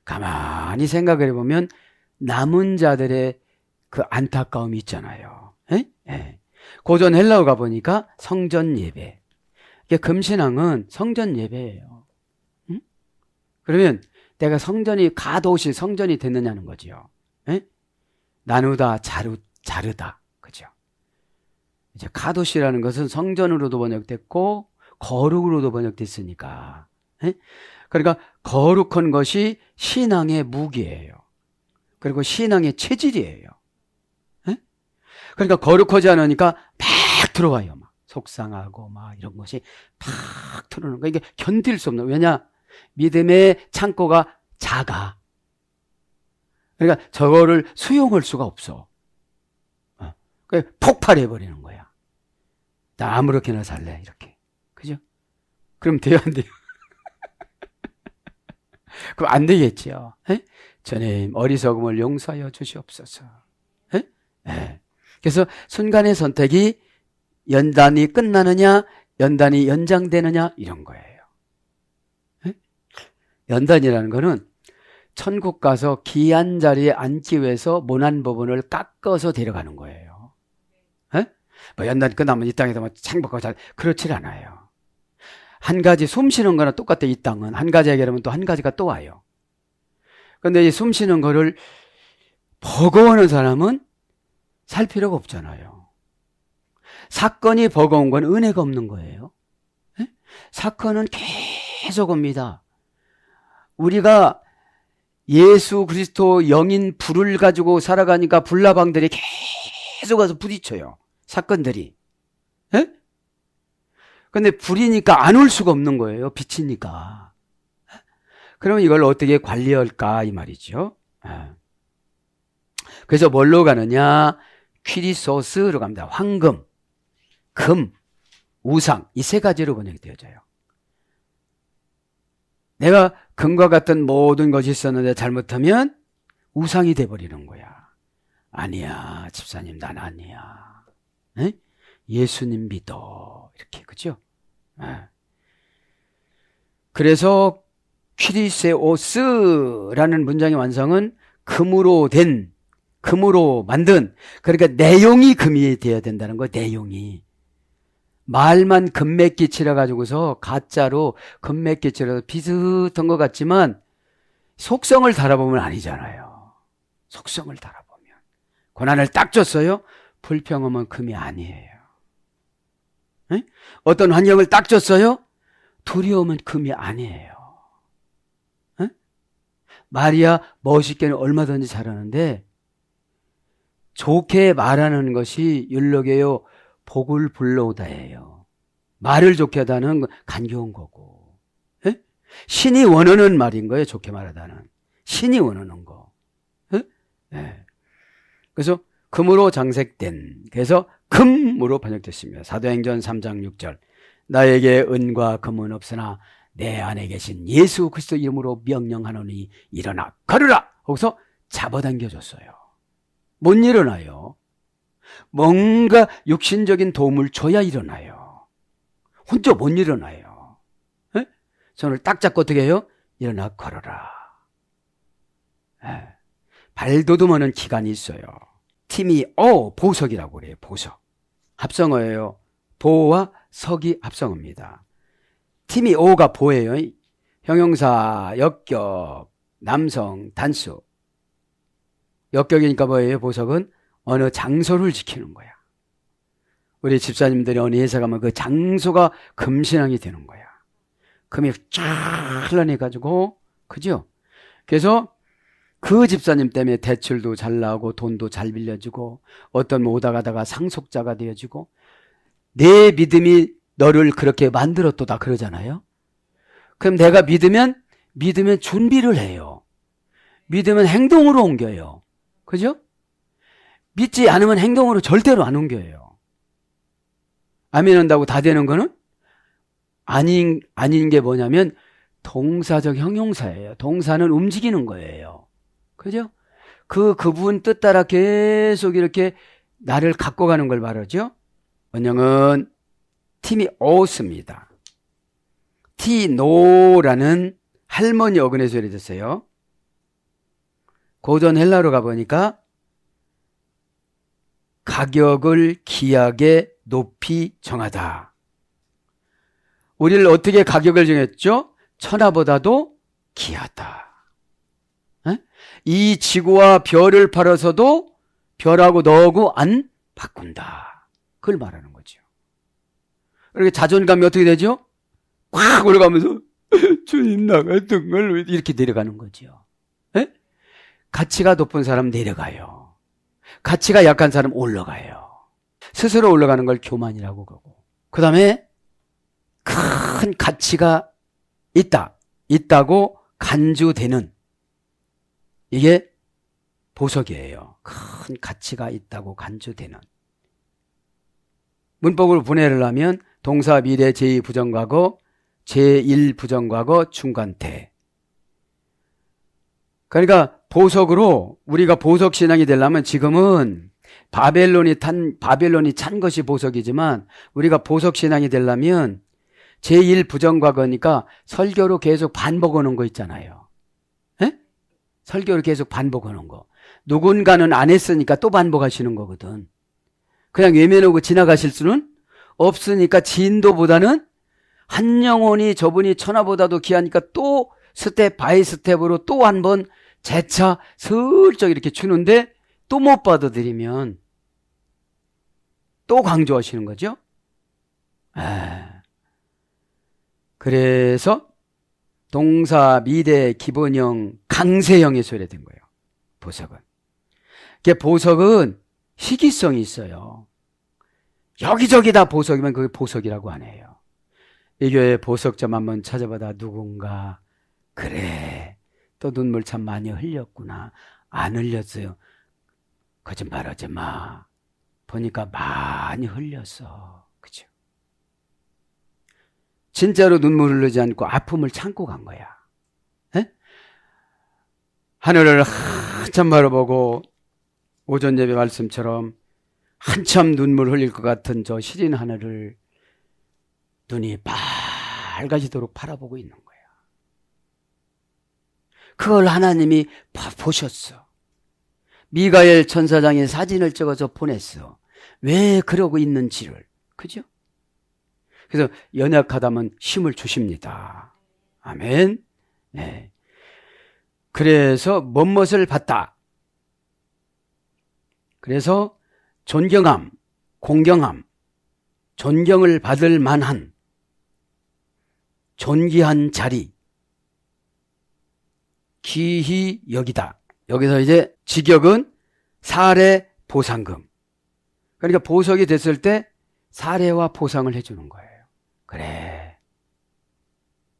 가만히 생각을 해보면 남은 자들의 그 안타까움이 있잖아요. 에? 에. 고전 헬라어 가보니까 성전 예배. 이게 금신앙은 성전 예배예요. 응? 그러면 내가 성전이 가도시 성전이 됐느냐는 거지요. 예? 나누다, 자르다. 그죠? 이제 가도시라는 것은 성전으로도 번역됐고 거룩으로도 번역됐으니까. 예? 그러니까 거룩한 것이 신앙의 무기예요. 그리고 신앙의 체질이에요. 예? 그러니까 거룩하지 않으니까 막 들어와요. 막 속상하고 막 이런 것이 팍 들어오는 거. 이게 견딜 수 없는. 왜냐? 믿음의 창고가 작아. 그러니까 저거를 수용할 수가 없어. 그러니까 폭발해 버리는 거야. 나 아무렇게나 살래 이렇게. 그죠? 그럼 돼요, 안 돼요? 그럼 안 되겠지요. 에? 주님 어리석음을 용서하여 주시옵소서. 에? 에. 그래서 순간의 선택이 연단이 끝나느냐 연단이 연장되느냐 이런 거예요. 에? 연단이라는 거는 천국 가서 귀한 자리에 앉기 위해서 모난 부분을 깎아서 데려가는 거예요. 에? 뭐 연단이 끝나면 이 땅에서 뭐 행복하고 잘 그렇지 않아요. 한 가지 숨 쉬는 거나 똑같아. 이 땅은 한 가지 해결하면 또 한 가지가 또 와요. 그런데 이 숨 쉬는 거를 버거워하는 사람은 살 필요가 없잖아요. 사건이 버거운 건 은혜가 없는 거예요. 에? 사건은 계속 옵니다. 우리가 예수 그리스도 영인 불을 가지고 살아가니까 불나방들이 계속 와서 부딪혀요. 사건들이. 에? 근데 불이니까 안 올 수가 없는 거예요. 빛이니까. 그러면 이걸 어떻게 관리할까 이 말이죠. 그래서 뭘로 가느냐? 퀴리소스로 갑니다. 황금, 금, 우상 이 세 가지로 번역이 되어져요. 내가 금과 같은 모든 것이 있었는데 잘못하면 우상이 돼버리는 거야. 아니야 집사님 난 아니야. 에? 예수님 믿어. 이렇게 그죠? 그래서 퀴리세오스라는 문장의 완성은 금으로 된, 금으로 만든, 그러니까 내용이 금이 되어야 된다는 거. 내용이 말만 금맥기 칠해가지고서 가짜로 금맥기 칠해서 비슷한 것 같지만 속성을 달아보면 아니잖아요. 속성을 달아보면 고난을 딱 줬어요. 불평하면 금이 아니에요. 에? 어떤 환경을 딱 줬어요. 두려움은 금이 아니에요. 에? 말이야 멋있게는 얼마든지 잘하는데 좋게 말하는 것이 율로게요 복을 불러오다예요. 말을 좋게 하다는 건 간교한 거고. 에? 신이 원하는 말인 거예요. 좋게 말하다는. 신이 원하는 거. 에? 에. 그래서 금으로 장색된, 그래서 금으로 번역됐습니다. 사도행전 3장 6절. 나에게 은과 금은 없으나 내 안에 계신 예수 그리스도 이름으로 명령하노니 일어나 걸으라. 거기서 잡아당겨줬어요. 못 일어나요. 뭔가 육신적인 도움을 줘야 일어나요. 혼자 못 일어나요. 에? 손을 딱 잡고 어떻게 해요? 일어나 걸어라. 에. 발돋움하는 기간이 있어요. 팀이 보석이라고 그래요. 보석. 합성어예요. 보와 석이 합성어입니다. 팀이 오가 보예요. 형용사, 역격, 남성, 단수. 역격이니까 뭐예요? 보석은 어느 장소를 지키는 거야. 우리 집사님들이 어느 회사 가면 그 장소가 금신앙이 되는 거야. 금이 쫙 흘러내가지고, 그죠? 그래서 그 집사님 때문에 대출도 잘 나오고 돈도 잘 빌려주고 어떤 오다 가다가 상속자가 되어지고 내 믿음이 너를 그렇게 만들었도다 그러잖아요. 그럼 내가 믿으면 준비를 해요. 믿으면 행동으로 옮겨요. 그죠? 믿지 않으면 행동으로 절대로 안 옮겨요. 아멘 한다고 다 되는 거는 아닌 게 뭐냐면 동사적 형용사예요. 동사는 움직이는 거예요. 그죠? 그분 뜻 따라 계속 이렇게 나를 갖고 가는 걸 말하죠. 원형은 팀이 오스입니다. 티노라는 할머니 어근에서 이래졌어요. 고전 헬라로 가보니까 가격을 귀하게 높이 정하다. 우리를 어떻게 가격을 정했죠? 천하보다도 귀하다. 이 지구와 별을 팔아서도 별하고 너하고 안 바꾼다. 그걸 말하는 거죠. 그렇게 자존감이 어떻게 되죠? 확 올라가면서 주님 나 같은 걸 이렇게 내려가는 거죠. 에? 가치가 높은 사람 내려가요. 가치가 약한 사람 올라가요. 스스로 올라가는 걸 교만이라고 그러고, 그 다음에 큰 가치가 있다고 간주되는, 이게 보석이에요. 큰 가치가 있다고 간주되는. 문법으로 분해를 하면 동사 미래 제2 부정과거, 제1 부정과거, 중간태. 그러니까 보석으로 우리가 보석 신앙이 되려면 지금은 바벨론이 찬 것이 보석이지만 우리가 보석 신앙이 되려면 제1 부정과거니까 설교로 계속 반복하는 거 있잖아요. 에? 설교를 계속 반복하는 거. 누군가는 안 했으니까 또 반복하시는 거거든. 그냥 외면하고 지나가실 수는 없으니까 진도보다는 한 영혼이 저분이 천하보다도 귀하니까 또 스텝 바이 스텝으로 또 한 번 재차 슬쩍 이렇게 주는데 또 못 받아들이면 또 강조하시는 거죠. 그래서 동사 미대 기본형 강세형의 소리가 된 거예요. 보석은. 보석은 희귀성이 있어요. 여기저기 다 보석이면 그게 보석이라고 안 해요. 이 교회 보석점 한번 찾아봐다 누군가 그래 또 눈물 참 많이 흘렸구나. 안 흘렸어요. 거짓말하지 마. 보니까 많이 흘렸어. 그죠? 진짜로 눈물 흘리지 않고 아픔을 참고 간 거야. 에? 하늘을 한참 바라보고 오전 예배 말씀처럼 한참 눈물 흘릴 것 같은 저 시린 하늘을 눈이 밝아지도록 바라보고 있는 거야. 그걸 하나님이 보셨어. 미가엘 천사장이 사진을 찍어서 보냈어. 왜 그러고 있는지를. 그죠? 그래서 연약하다면 힘을 주십니다. 아멘. 네. 그래서 멋을 봤다. 그래서 존경함, 공경함, 존경을 받을 만한 존귀한 자리, 귀히 여기다. 여기서 이제 직역은 사례 보상금. 그러니까 보석이 됐을 때 사례와 보상을 해주는 거예요. 그래.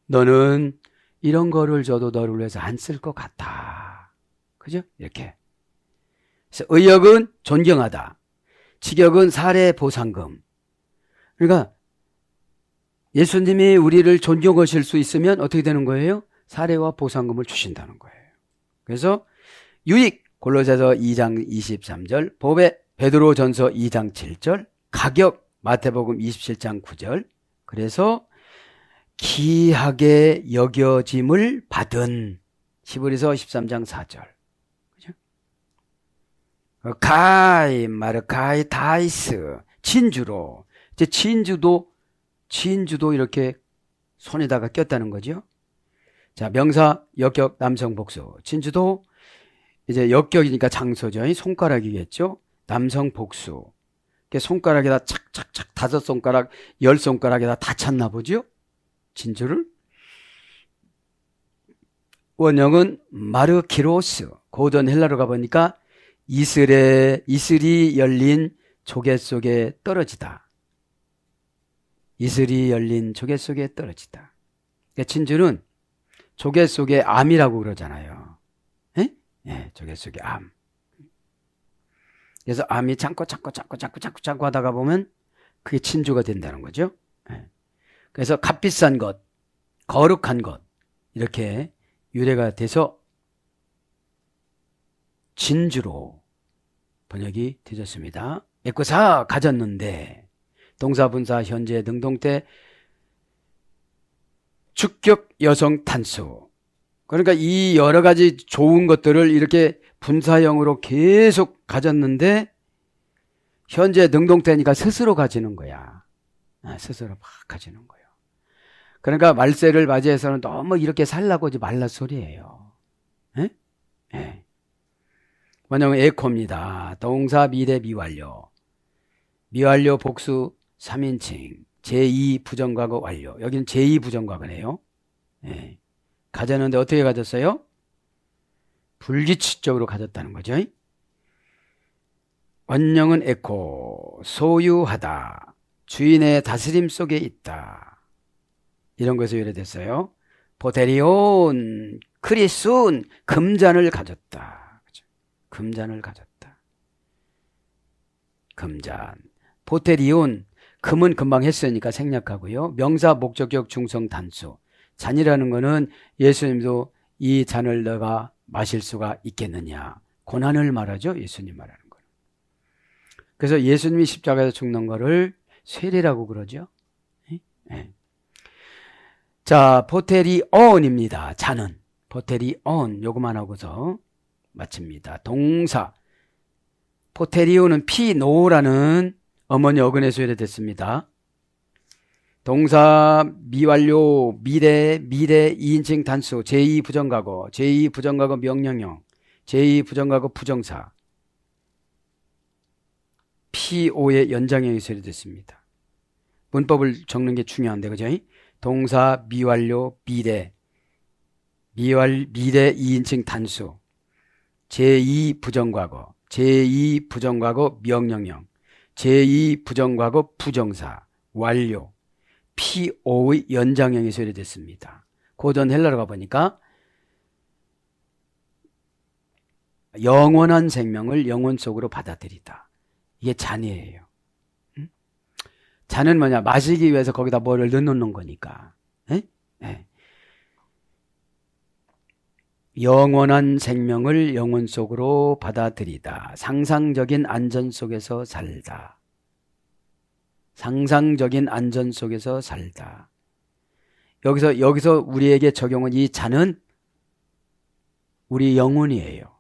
너는 이런 거를 줘도 너를 위해서 안 쓸 것 같아. 그죠? 이렇게. 그래서 의역은 존경하다. 직역은 사례 보상금. 그러니까 예수님이 우리를 존경하실 수 있으면 어떻게 되는 거예요? 사례와 보상금을 주신다는 거예요. 그래서 유익 골로새서 2장 23절, 보배 베드로전서 2장 7절, 가격 마태복음 27장 9절. 그래서 귀하게 여겨짐을 받은 히브리서 13장 4절. 그죠? 가이 마르카이 다이스 진주로. 이제 진주도 이렇게 손에다가 꼈다는 거죠. 자, 명사 역격 남성 복수. 진주도 이제 역격이니까 장소죠. 손가락이겠죠. 남성 복수. 손가락에다 착착착 5손가락, 10손가락에다 다 찼나 보죠. 진주를. 원형은 마르키로스. 고전 헬라로 가보니까 이슬이 열린 조개 속에 떨어지다. 이슬이 열린 조개 속에 떨어지다. 진주는 조개 속의 암이라고 그러잖아요. 예, 조개 속의 암. 그래서 암이 참고 하다가 보면 그게 진주가 된다는 거죠. 예. 그래서 값비싼 것, 거룩한 것 이렇게 유래가 돼서 진주로 번역이 되졌습니다. 애꾸사 가졌는데 동사분사 현재 능동태 주격 여성 단수. 그러니까 이 여러 가지 좋은 것들을 이렇게 분사형으로 계속 가졌는데 현재 능동태니까 스스로 가지는 거야. 스스로 막 가지는 거예요. 그러니까 말세를 맞이해서는 너무 이렇게 살라고 하지 말라 소리예요. 에? 예. 원형은 에코입니다. 동사 미래 미완료. 미완료 복수 3인칭. 제2 부정과거 완료. 여기는 제2 부정과거네요. 예. 가졌는데 어떻게 가졌어요? 불규칙적으로 가졌다는 거죠. 원형은 에코. 소유하다. 주인의 다스림 속에 있다. 이런 것에서 유래됐어요. 포테리온, 크리순, 금잔을 가졌다. 그렇죠? 금잔을 가졌다. 금잔. 포테리온, 금은 금방 했으니까 생략하고요. 명사, 목적격, 중성, 단수. 잔이라는 거는 예수님도 이 잔을 너가 마실 수가 있겠느냐. 고난을 말하죠. 예수님 말하는 거는. 그래서 예수님이 십자가에서 죽는 거를 세례라고 그러죠. 네. 자, 포테리온입니다. 잔은. 포테리온. 요거만 하고서 마칩니다. 동사. 포테리온은 피노라는 어머니 어근에서 유래됐습니다. 동사 미완료, 미래 2인칭 단수, 제2 부정과거, 제2 부정과거 명령형, 제2 부정과거 부정사. PO의 연장형에서 유래됐습니다. 문법을 적는 게 중요한데, 그죠? 동사 미완료, 미래 2인칭 단수, 제2 부정과거, 제2 부정과거 명령형, 제2 부정과거 부정사, 완료, PO의 연장형에서 유래됐습니다. 고전 헬라로 가보니까 영원한 생명을 영혼 속으로 받아들이다. 이게 잔이에요. 잔은 뭐냐? 마시기 위해서 거기다 뭐를 넣어놓는 거니까. 네. 영원한 생명을 영혼 속으로 받아들이다. 상상적인 안전 속에서 살다. 상상적인 안전 속에서 살다. 여기서 우리에게 적용은 이 잔은 우리 영혼이에요.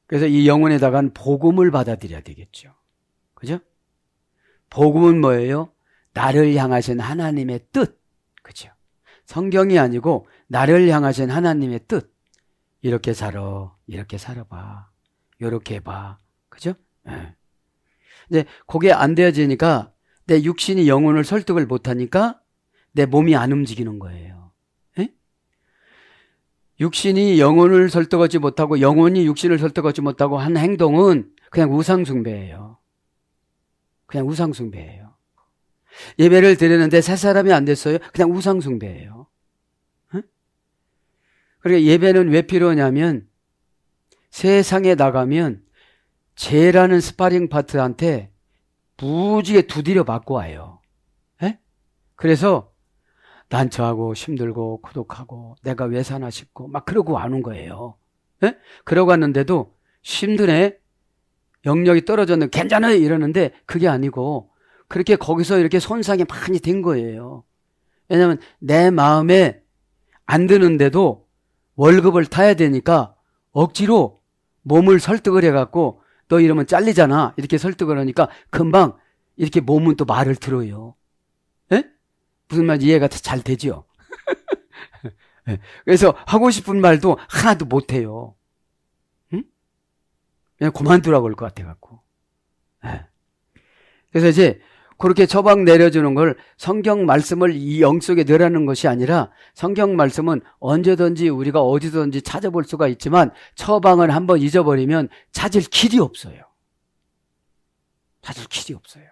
그래서 이 영혼에다가는 복음을 받아들여야 되겠죠. 그죠? 복음은 뭐예요? 나를 향하신 하나님의 뜻. 그죠? 성경이 아니고 나를 향하신 하나님의 뜻. 이렇게 살아. 이렇게 살아봐. 이렇게 해봐. 그죠? 네. 근데 그게 안 되어지니까 내 육신이 영혼을 설득을 못하니까 내 몸이 안 움직이는 거예요. 에? 육신이 영혼을 설득하지 못하고 영혼이 육신을 설득하지 못하고 한 행동은 그냥 우상숭배예요. 그냥 우상숭배예요. 예배를 드리는데 세 사람이 안 됐어요? 그냥 우상숭배예요. 에? 그러니까 예배는 왜 필요하냐면 세상에 나가면 죄라는 스파링 파트한테 무지개 두드려 맞고 와요. 에? 그래서 난처하고 힘들고 고독하고 내가 왜 사나 싶고 막 그러고 와는 거예요. 에? 그러고 왔는데도 힘드네. 영역이 떨어졌는데 괜찮아요 이러는데 그게 아니고 그렇게 거기서 이렇게 손상이 많이 된 거예요. 왜냐하면 내 마음에 안 드는데도 월급을 타야 되니까 억지로 몸을 설득을 해갖고 너 이러면 잘리잖아 이렇게 설득을 하니까 금방 이렇게 몸은 또 말을 들어요. 에? 무슨 말인지 이해가 잘 되죠? 그래서 하고 싶은 말도 하나도 못해요. 응? 그냥 그만두라고 할 것 같아갖고. 그래서 이제 그렇게 처방 내려주는 걸 성경 말씀을 이 영 속에 넣으라는 것이 아니라 성경 말씀은 언제든지 우리가 어디든지 찾아볼 수가 있지만 처방을 한번 잊어버리면 찾을 길이 없어요. 찾을 길이 없어요.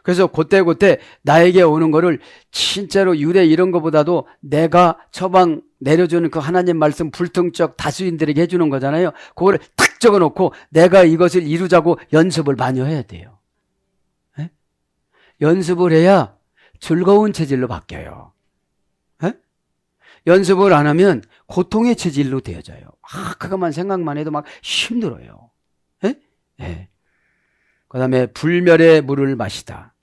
그래서 그때 나에게 오는 거를 진짜로 유래 이런 거보다도 내가 처방 내려주는 그 하나님 말씀 불통적 다수인들에게 해주는 거잖아요. 그거를 탁 적어놓고 내가 이것을 이루자고 연습을 많이 해야 돼요. 에? 연습을 해야 즐거운 체질로 바뀌어요. 에? 연습을 안 하면 고통의 체질로 되어져요. 그것만 생각만 해도 막 힘들어요. 에? 에. 그 다음에 불멸의 물을 마시다.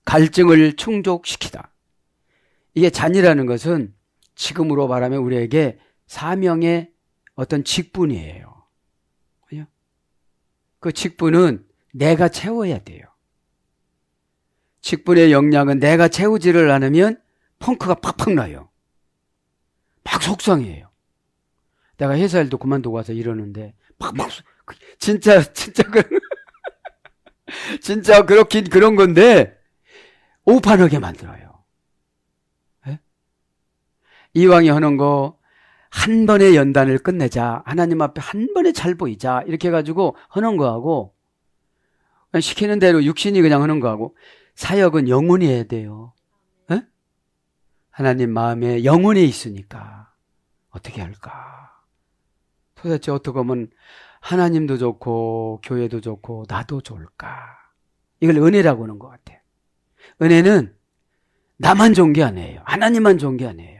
갈증을 충족시키다. 이게 잔이라는 것은 지금으로 말하면 우리에게 사명의 어떤 직분이에요. 그죠? 그 직분은 내가 채워야 돼요. 직분의 역량은 내가 채우지를 않으면 펑크가 팍팍 나요. 막 속상해요. 내가 회사 일도 그만두고 와서 이러는데 팍팍 진짜 그런 진짜 그렇긴 그런 건데 오판하게 만들어요. 예? 이왕이 하는 거 한 번에 연단을 끝내자. 하나님 앞에 한 번에 잘 보이자. 이렇게 해가지고 하는 거하고 그냥 시키는 대로 육신이 그냥 하는 거하고 사역은 영혼이 해야 돼요. 예? 하나님 마음에 영혼이 있으니까 어떻게 할까? 도대체 어떻게 하면 하나님도 좋고 교회도 좋고 나도 좋을까? 이걸 은혜라고 하는 것 같아요. 은혜는 나만 좋은 게 아니에요. 하나님만 좋은 게 아니에요.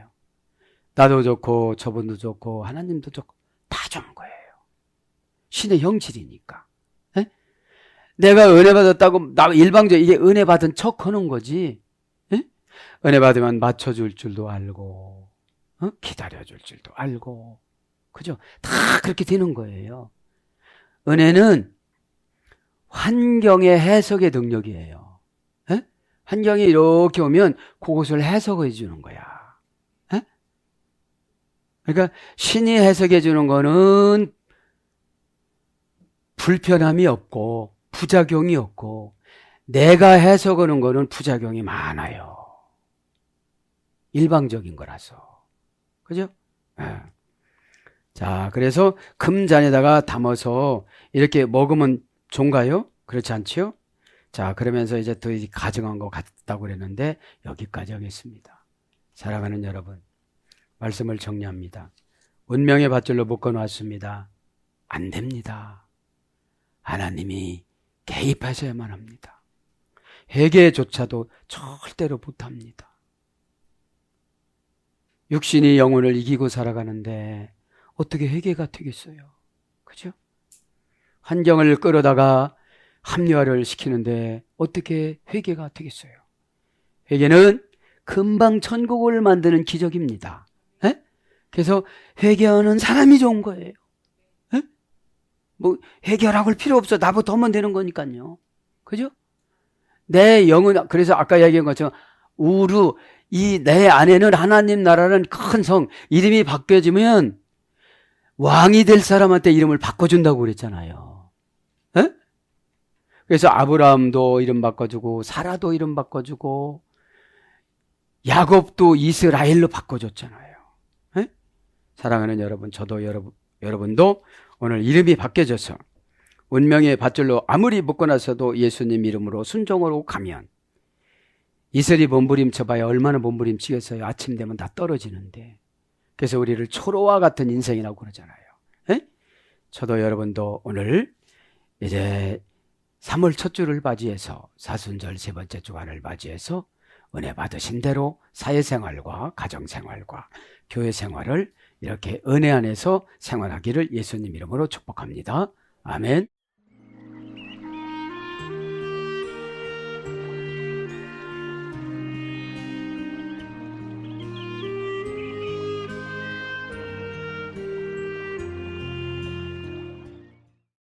나도 좋고 저분도 좋고 하나님도 좋고 다 좋은 거예요. 신의 형질이니까. 에? 내가 은혜 받았다고 나 일방적으로 이게 은혜 받은 척 하는 거지. 에? 은혜 받으면 맞춰줄 줄도 알고 기다려줄 줄도 알고 그죠? 다 그렇게 되는 거예요. 은혜는 환경의 해석의 능력이에요. 에? 환경이 이렇게 오면 그것을 해석해 주는 거야. 그러니까 신이 해석해 주는 거는 불편함이 없고 부작용이 없고 내가 해석하는 거는 부작용이 많아요. 일방적인 거라서. 그죠? 자, 그래서 금잔에다가 담아서 이렇게 먹으면 좋은가요? 그렇지 않죠? 자, 그러면서 이제 더 가정한 것 같다고 그랬는데 여기까지 하겠습니다. 사랑하는 여러분, 말씀을 정리합니다. 운명의 밧줄로 묶어놨습니다. 안 됩니다. 하나님이 개입하셔야만 합니다. 회개조차도 절대로 못합니다. 육신이 영혼을 이기고 살아가는데 어떻게 회개가 되겠어요? 그죠? 환경을 끌어다가 합리화를 시키는데 어떻게 회개가 되겠어요? 회개는 금방 천국을 만드는 기적입니다. 에? 그래서 회개하는 사람이 좋은 거예요. 에? 뭐 회개하라고 할 필요 없어. 나부터 하면 되는 거니까요. 그죠? 내 영은 그래서 아까 얘기한 것처럼 우루 이 내 안에는 하나님 나라는 큰 성 이름이 바뀌어지면 왕이 될 사람한테 이름을 바꿔준다고 그랬잖아요. 에? 그래서 아브라함도 이름 바꿔주고 사라도 이름 바꿔주고 야곱도 이스라엘로 바꿔줬잖아요. 에? 사랑하는 여러분, 저도 여러분도 오늘 이름이 바뀌어져서 운명의 밧줄로 아무리 묶어놨어도 예수님 이름으로 순종으로 가면 이슬이 몸부림쳐봐야 얼마나 몸부림치겠어요. 아침 되면 다 떨어지는데. 그래서 우리를 초로와 같은 인생이라고 그러잖아요. 에? 저도 여러분도 오늘 이제 3월 첫 주를 맞이해서 사순절 세 번째 주간을 맞이해서 은혜 받으신 대로 사회생활과 가정생활과 교회생활을 이렇게 은혜 안에서 생활하기를 예수님 이름으로 축복합니다. 아멘.